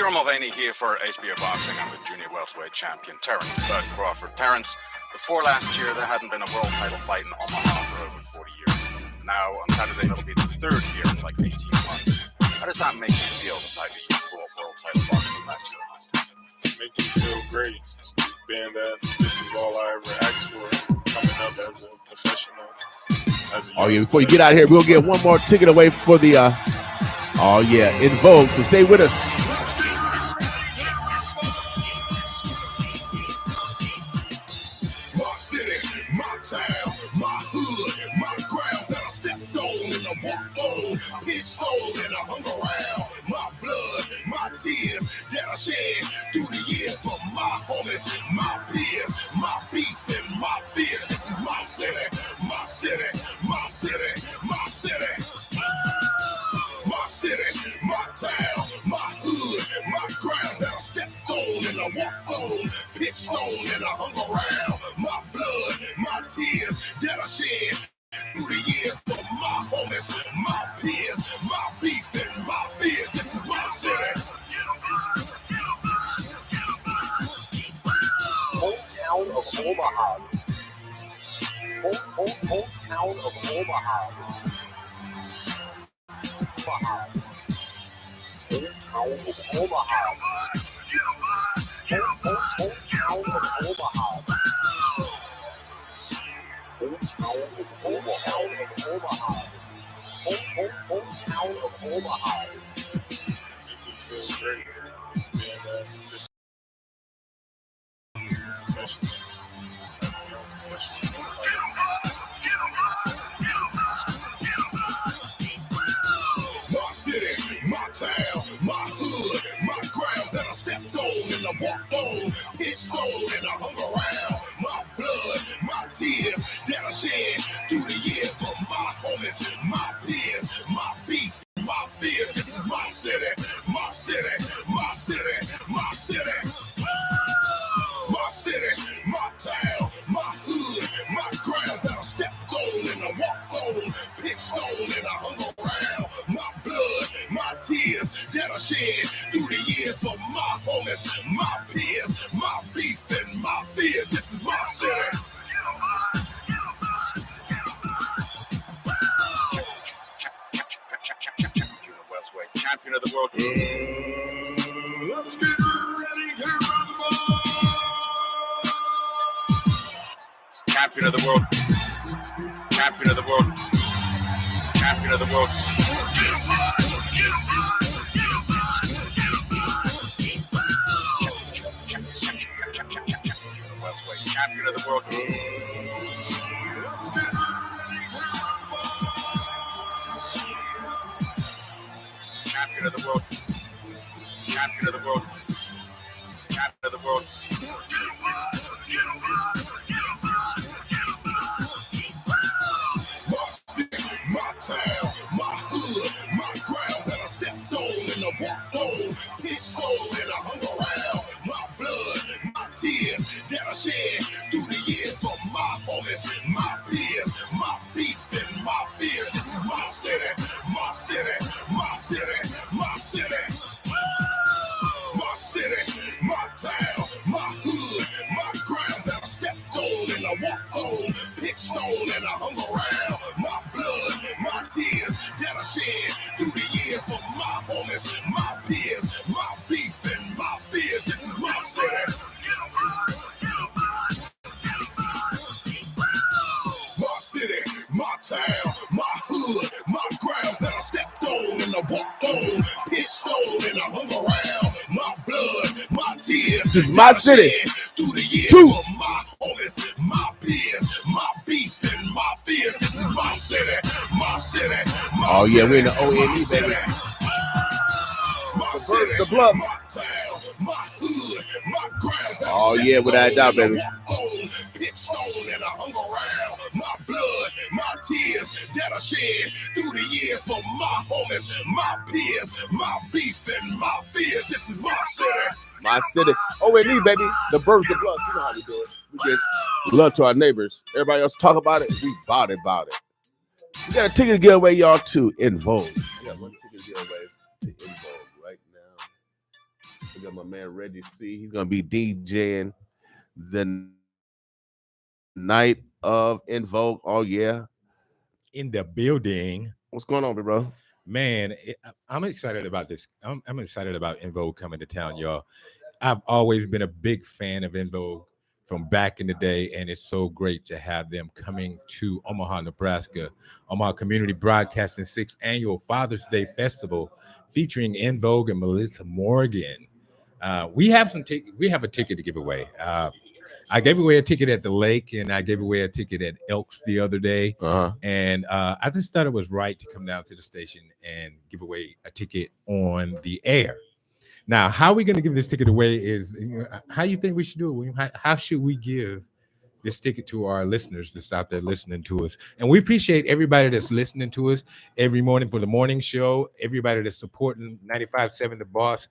Kieran Mulvaney here for HBO Boxing. I'm with junior welterweight champion Terence Bud Crawford. Terence, before last year, there hadn't been a world title fight in Omaha for over 40 years. Now, on Saturday, that'll be the third year in like 18 months. How does that make you feel, the fact that you brought world title boxing back to your life? It makes me feel great, being that this is all I ever asked for, coming up as a professional. Oh yeah, before you get out of here, we'll get one more ticket away for the In Vogue. So stay with us. My city, my town, my hood, my grounds that I stepped on and I walked on. Bitch stole and I hung around. My blood, my tears that I shed through the years for my homies, my peers, my beef and my fears. This is my city, my city, my city, my city. My city, my town, my hood, my grounds that I stepped on and I walked on. Bitch stone and I hung around. My blood, my tears that I shed through the years for my homies, my peers, my beef and my fears. This is my city. Hometown of Omaha. Hometown of Omaha. Hometown of Omaha. Hometown of Omaha. Hometown of Omaha. Hometown of Omaha. Makes me feel great, being that this is professional. My city, my town, my hood, my grounds that I stepped on and I walked on. Bitch stole and I hung around. My blood, my tears that I shed through the years for my homies, my peers, my beef, my fears. This is my city, my city, my city, my city. My city, my town, my hood, my grounds that I stepped on and I walked on. Bitch stole and I hung around. My blood, my tears that I shed through the years for my homies, my peers, my beef and my fears. This is my city. Champion of the world. Let's get ready to rumble. Champion of the world. Champion of the world. Champion of the world. Champion of the world. Champion of the world. Champion of the world. Champion of the world. My city, my town, my hood, my grounds that I stepped on and I walked on. Bitch stole and I hung around. My blood, my tears that I shed through the years for my homies, my peers, my beef and my fears. This is my city, my city, my city, my city. My city, my town, my hood, my grounds that I stepped on and I walked on. Bitch stole and I hung around. My blood, my tears that I shed through the years for my homies, my peers, my beef and my fears. This is my city. My city, my town, my hood, my grounds that I stepped on and I walked on. Bitch stole and I hung around. My blood, my tears. This is my city. Through the years Two. for my homies, my peers, my beef and my fears. This is my city, my city. My Oh yeah, we're in the city, ONE, my city. baby. My city, The bluff. my town, my hood, my grounds. that I Oh, stepped yeah, without a on doubt, and I baby. walked on. Bitch stole and I hung around. My blood, my tears that I shed through the years for my homies, my peers, my beef and my fears. This is my city. My city. ONE, baby. The birds, the bluffs. You know how we do it. We just love to our neighbors. Everybody else talk about it. We about it. We got a ticket to give away, y'all, to In Vogue. We got one ticket to give away to In Vogue right now. We got my man Reggie C. He's gonna be DJing the night of In Vogue. Oh yeah, in the building. what's going on, big bro? Man, I'm excited about this. I'm excited about In Vogue coming to town, y'all. I've always been a big fan of In Vogue from back in the day, and it's so great to have them coming to Omaha, Nebraska. Omaha Community Broadcasting 6th Annual Father's Day Festival featuring In Vogue and Melissa Morgan. We have a ticket to give away. I gave away a ticket at the lake, and I gave away a ticket at Elks the other day. And I just thought it was right to come down to the station and give away a ticket on the air. Now, how we're going to give this ticket away is, how you think we should do it, William? How should we give this ticket to our listeners that's out there listening to us? And we appreciate everybody that's listening to us every morning for the morning show, everybody that's supporting 95.7 The Boss.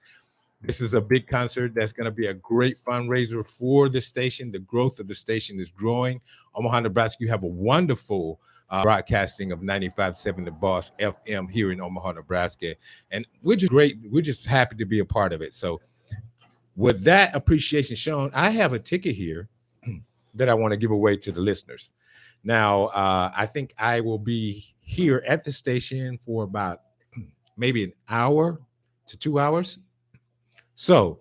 This is a big concert that's going to be a great fundraiser for the station. The growth of the station is growing. Omaha, Nebraska, you have a wonderful broadcasting of 95.7 The Boss FM here in Omaha, Nebraska. And we're just great. We're just happy to be a part of it. So with that appreciation shown, I have a ticket here that I want to give away to the listeners. Now, I think I will be here at the station for about maybe an hour to 2 hours. So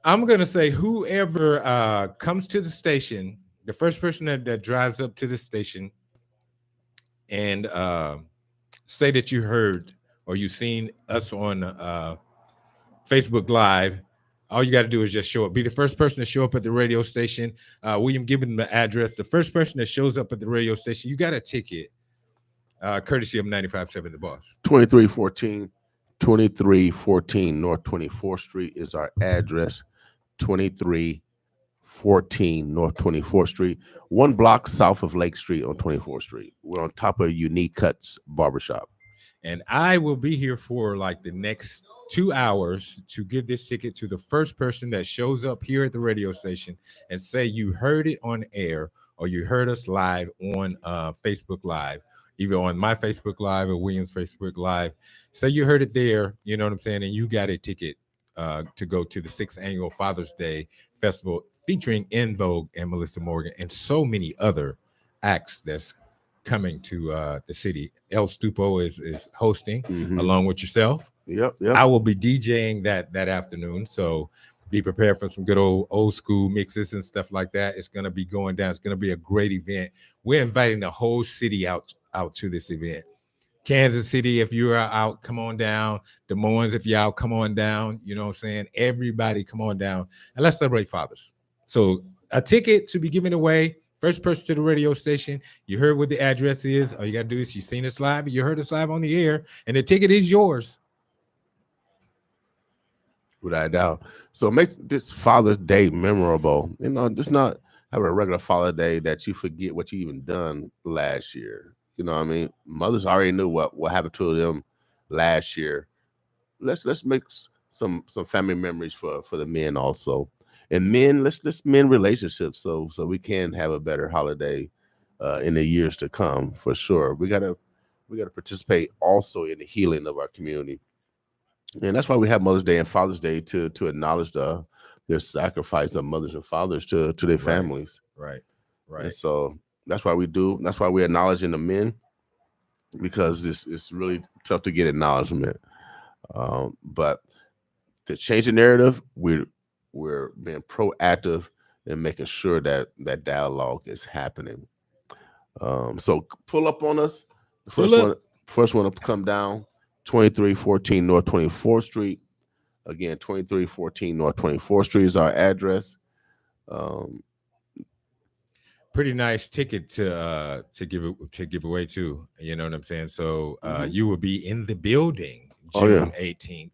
I'm going to say whoever comes to the station, the first person that drives up to the station and say that you heard or you've seen us on Facebook Live, all you got to do is just show up. Be the first person to show up at the radio station. William, give them the address. The first person that shows up at the radio station, you got a ticket, courtesy of 95.7 The Boss. 2314 North 24th Street is our address. 2314 North 24th Street, 1 block south of Lake Street on 24th Street. We're on top of Unique Cuts Barbershop. And I will be here for like the next 2 hours to give this ticket to the first person that shows up here at the radio station and say you heard it on air or you heard us live on Facebook Live, either on my Facebook Live or William's Facebook Live. Say you heard it there, you know what I'm saying, and you got a ticket to go to the 6th Annual Father's Day Festival featuring In Vogue and Melissa Morgan and so many other acts that's coming to the city. El Stupo is hosting along with yourself. Yep. I will be DJing that afternoon, so be prepared for some good old school mixes and stuff like that. It's going to be going down. It's going to be a great event. We're inviting the whole city out to this event. Kansas City, if you're out, come on down. Des Moines, if you're out, come on down. You know what I'm saying? Everybody come on down and let's celebrate fathers. So a ticket to be given away. First person to the radio station. You heard what the address is. All you got to do is you seen us live. You heard us live on the air. And the ticket is yours. Without a doubt. So make this Father's Day memorable. You know, just not have a regular Father's Day that you forget what you even done last year. You know what I mean? Mothers already knew what happened to them last year. Let's make some family memories for the men also. And men, let's mend relationships so we can have a better holiday in the years to come for sure. We gotta participate also in the healing of our community. And that's why we have Mother's Day and Father's Day to acknowledge their sacrifice of mothers and fathers to their families. Right. And so that's why we do. That's why we're acknowledging the men, because it's really tough to get acknowledgement. But to change the narrative, we're being proactive and making sure that dialogue is happening. So pull up on us. The first one to come down, 2314 North 24th Street. Again, 2314 North 24th Street is our address. Pretty nice ticket to give away too. You know what I'm saying? So you will be in the building June 18th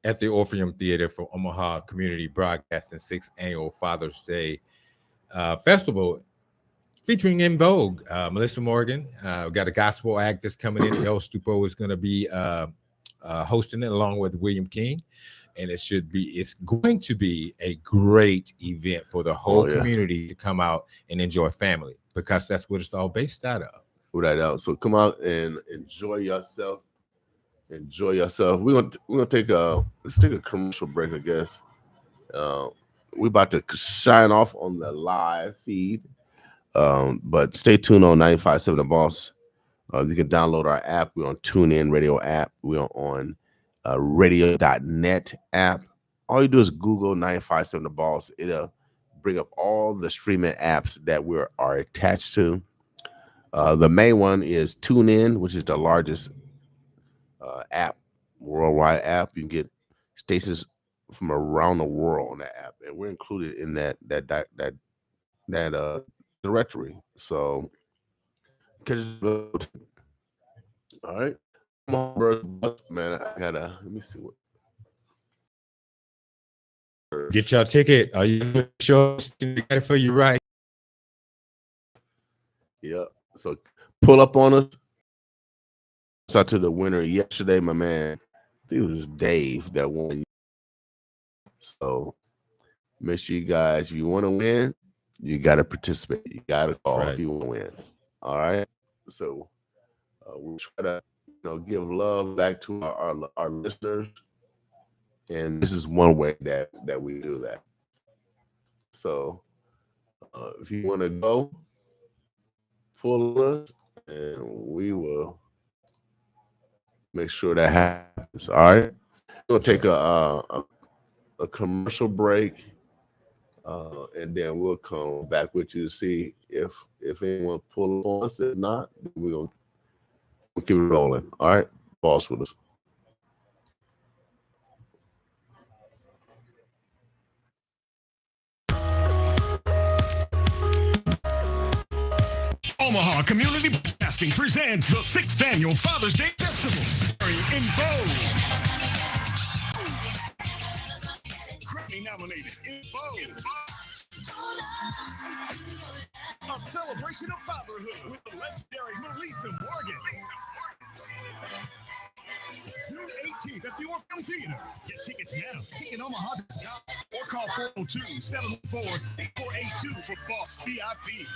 at the Orpheum Theater for Omaha Community Broadcasting 6th Annual Father's Day Festival featuring In Vogue, Melissa Morgan. We got a gospel act that's coming in. El Stupo is going to be hosting it along with William King. And it's going to be a great event for the whole community to come out and enjoy family, because that's what it's all based out of. Without doubt. So come out and enjoy yourself. enjoy yourself. We're gonna take let's take a commercial break, I guess. We're about to shine off on the live feed. But stay tuned on 95.7 The Boss. You can download our app. We're on TuneIn Radio app. We're on radio.net app. All you do is Google 95.7 The Boss. It'll bring up all the streaming apps that we are attached to. The main one is TuneIn, which is the largest app, worldwide app. You can get stations from around the world on that app, and we're included in that directory. So, all right, man. I gotta let me see what. Get your ticket. Are you sure got it for you right? Yeah. So pull up on us. Shout out to the winner yesterday, my man. I think it was Dave that won. So make sure you guys, if you want to win, you got to participate. You got to call if you want to win. All right. So we'll try to give love back to our listeners, and this is one way that we do that. So if you want to go, pull us, and we will make sure that happens. All right. We'll take a commercial break, and then we'll come back with you to see if anyone pull on us. If not, we're gonna keep it rolling. All right, boss with us. Omaha Community Broadcasting presents the 6th Annual Father's Day Festival, starring In Vogue. Grammy-nominated In Vogue. A celebration of fatherhood with the legendary Melissa Morgan. June 18th at the Orpheum Theater. Get tickets now. TicketOmaha.com or call 402-714-8482 for Boss VIP.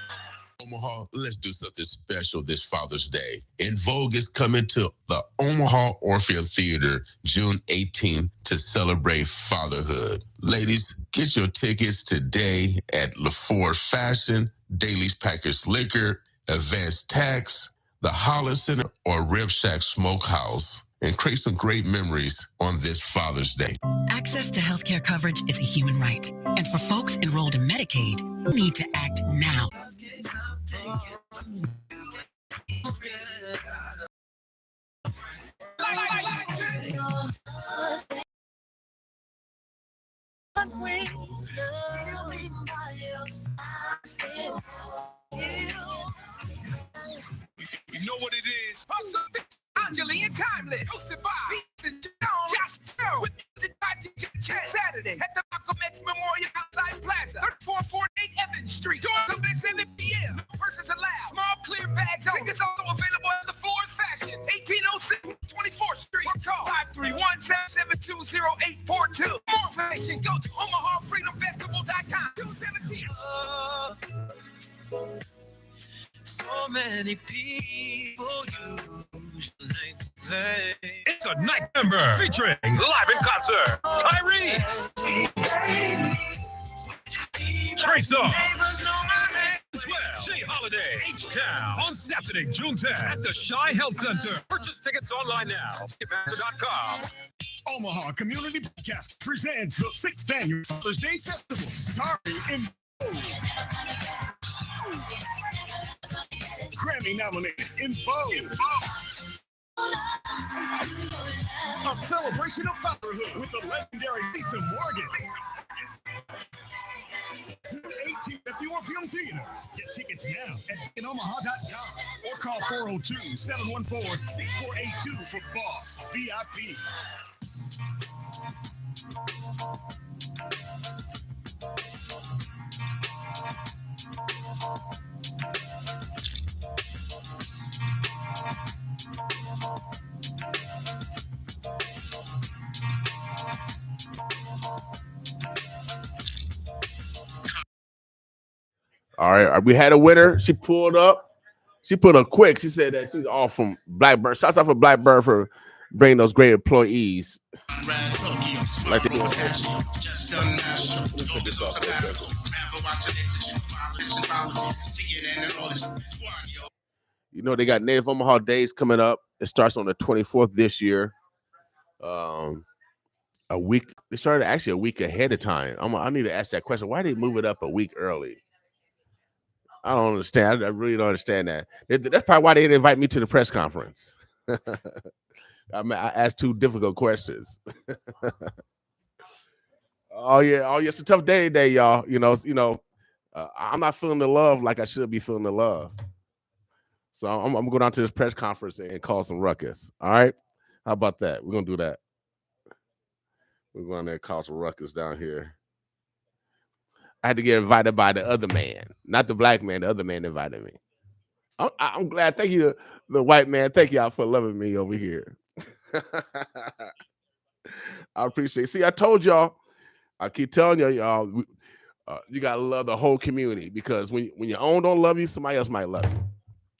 Omaha, let's do something special this Father's Day. In Vogue is coming to the Omaha Orpheum Theater June 18th to celebrate fatherhood. Ladies, get your tickets today at LaForge Fashion, Daly's Packers Liquor, Advanced Tax, the Holland Center, or Rib Shack Smokehouse, and create some great memories on this Father's Day. Access to healthcare coverage is a human right. And for folks enrolled in Medicaid, you need to act now. You know what it is. Angelie and Timeless, hosted by Ethan Jones, Just Snow, with music by DJ Chet. Saturday at the Malcolm X Memorial Outside Plaza, 3448 Evans Street. Doors open at 7 p.m. No persons allowed. Small clear bags only. Tickets also available at the Floors Fashion, 1806 24th Street. Or call 531-772-0842. More information, go to OmahaFreedomFestival.com. June 17th. So many people usually It's a night member featuring live in concert Tyrese, Trey Songz, 12, Jay Holiday, H-Town on Saturday, June 10th at the Shy Health Center. Purchase tickets online now. Ticketmaster.com. Omaha Community Podcast presents the 6th Annual Father's Day Festival, starring In Vogue. Grammy-nominated In Vogue. A celebration of fatherhood with the legendary Lisa Morgan. June 18th at the Orpheum Theater. Get tickets now at TicketOmaha.com or call 402-714-6482 for Boss VIP. All right, we had a winner. She pulled up. She put up quick. She said that she's all from Blackburn. Shouts out for Blackburn for bring those great employees like they do. You know, they got Native Omaha Days coming up. It starts on the 24th this year. A week. They started actually a week ahead of time. I need to ask that question. Why did they move it up a week early? I don't understand. I really don't understand that. That's probably why they didn't invite me to the press conference. I asked two difficult questions. Oh yeah, it's a tough day today, y'all. I'm not feeling the love like I should be feeling the love. So I'm gonna go down to this press conference and cause some ruckus. All right, how about that? We're gonna do that. We're going to cause some ruckus down here. I had to get invited by the other man, not the black man. The other man invited me. I'm glad. Thank you, the white man. Thank y'all for loving me over here. I appreciate it. See, I told y'all. I keep telling y'all, you gotta love the whole community, because when your own don't love you, somebody else might love you.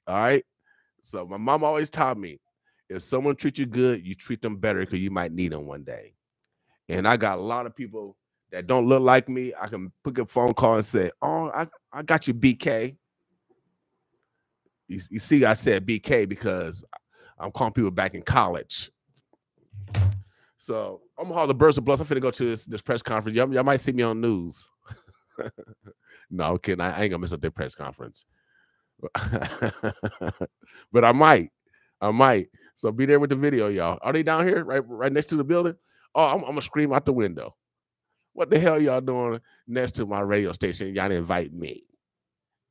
All right. So my mom always taught me, if someone treats you good, you treat them better, because you might need them one day. And I got a lot of people that don't look like me. I can pick up a phone call and say, "Oh, I got you, BK." You see, I said BK because I'm calling people back in college. So Omaha, the Birds of Bluffs. I'm finna go to this press conference. Y'all might see me on news. No, I'm kidding. I ain't gonna miss a big press conference. But I might. So be there with the video, y'all. Are they down here, right next to the building? Oh, I'm gonna scream out the window. What the hell y'all doing next to my radio station? Y'all didn't invite me.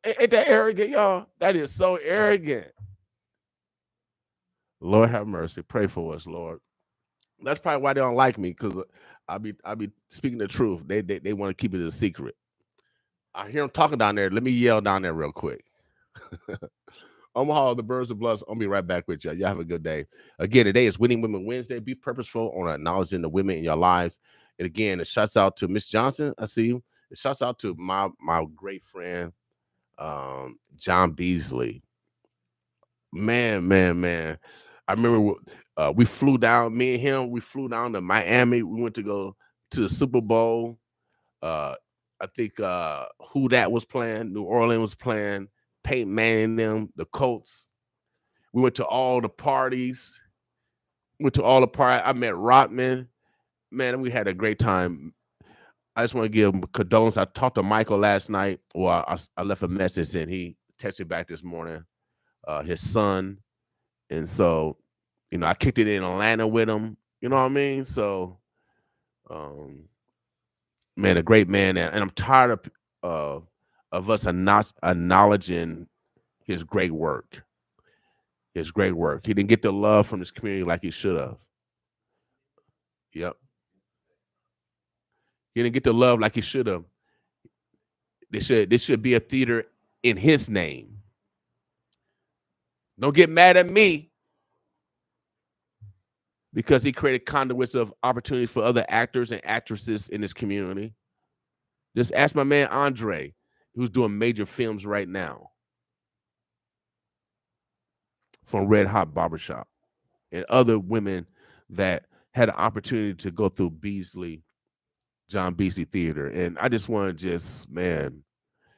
Ain't that arrogant, y'all? That is so arrogant. Lord have mercy. Pray for us, Lord. That's probably why they don't like me, because I be speaking the truth. They want to keep it a secret. I hear them talking down there. Let me yell down there real quick. Omaha, the Birds of Bluffs. I'll be right back with you. Y'all have a good day. Again, today is Winning Women Wednesday. Be purposeful on acknowledging the women in your lives. And again, it shouts out to Miss Johnson. I see you. It shouts out to my great friend, John Beasley. Man. I remember we flew down, me and him, we flew down to Miami. We went to go to the Super Bowl. I think who that was playing, New Orleans was playing, Peyton Manning them, the Colts. We went to all the parties. I met Rodman. Man, we had a great time. I just want to give him condolences. I talked to Michael last night. Well, I left a message and he texted back this morning, his son. And so, I kicked it in Atlanta with him. You know what I mean? So, man, a great man. And I'm tired of us not acknowledging his great work. He didn't get the love from his community like he should have. Yep. He didn't get the love like he should have. This should be a theater in his name. Don't get mad at me, because he created conduits of opportunity for other actors and actresses in this community. Just ask my man Andre, who's doing major films right now from Red Hot Barbershop, and other women that had an opportunity to go through John Beasley Theater. And I just want to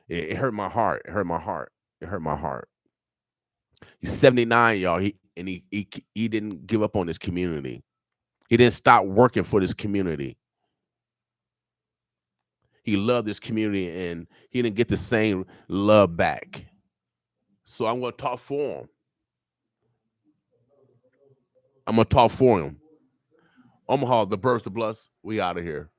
it hurt my heart. It hurt my heart. He's 79, y'all. He didn't give up on this community. He didn't stop working for this community. He loved this community, and he didn't get the same love back. So I'm going to talk for him. Omaha, the Birds of Bluffs. We out of here.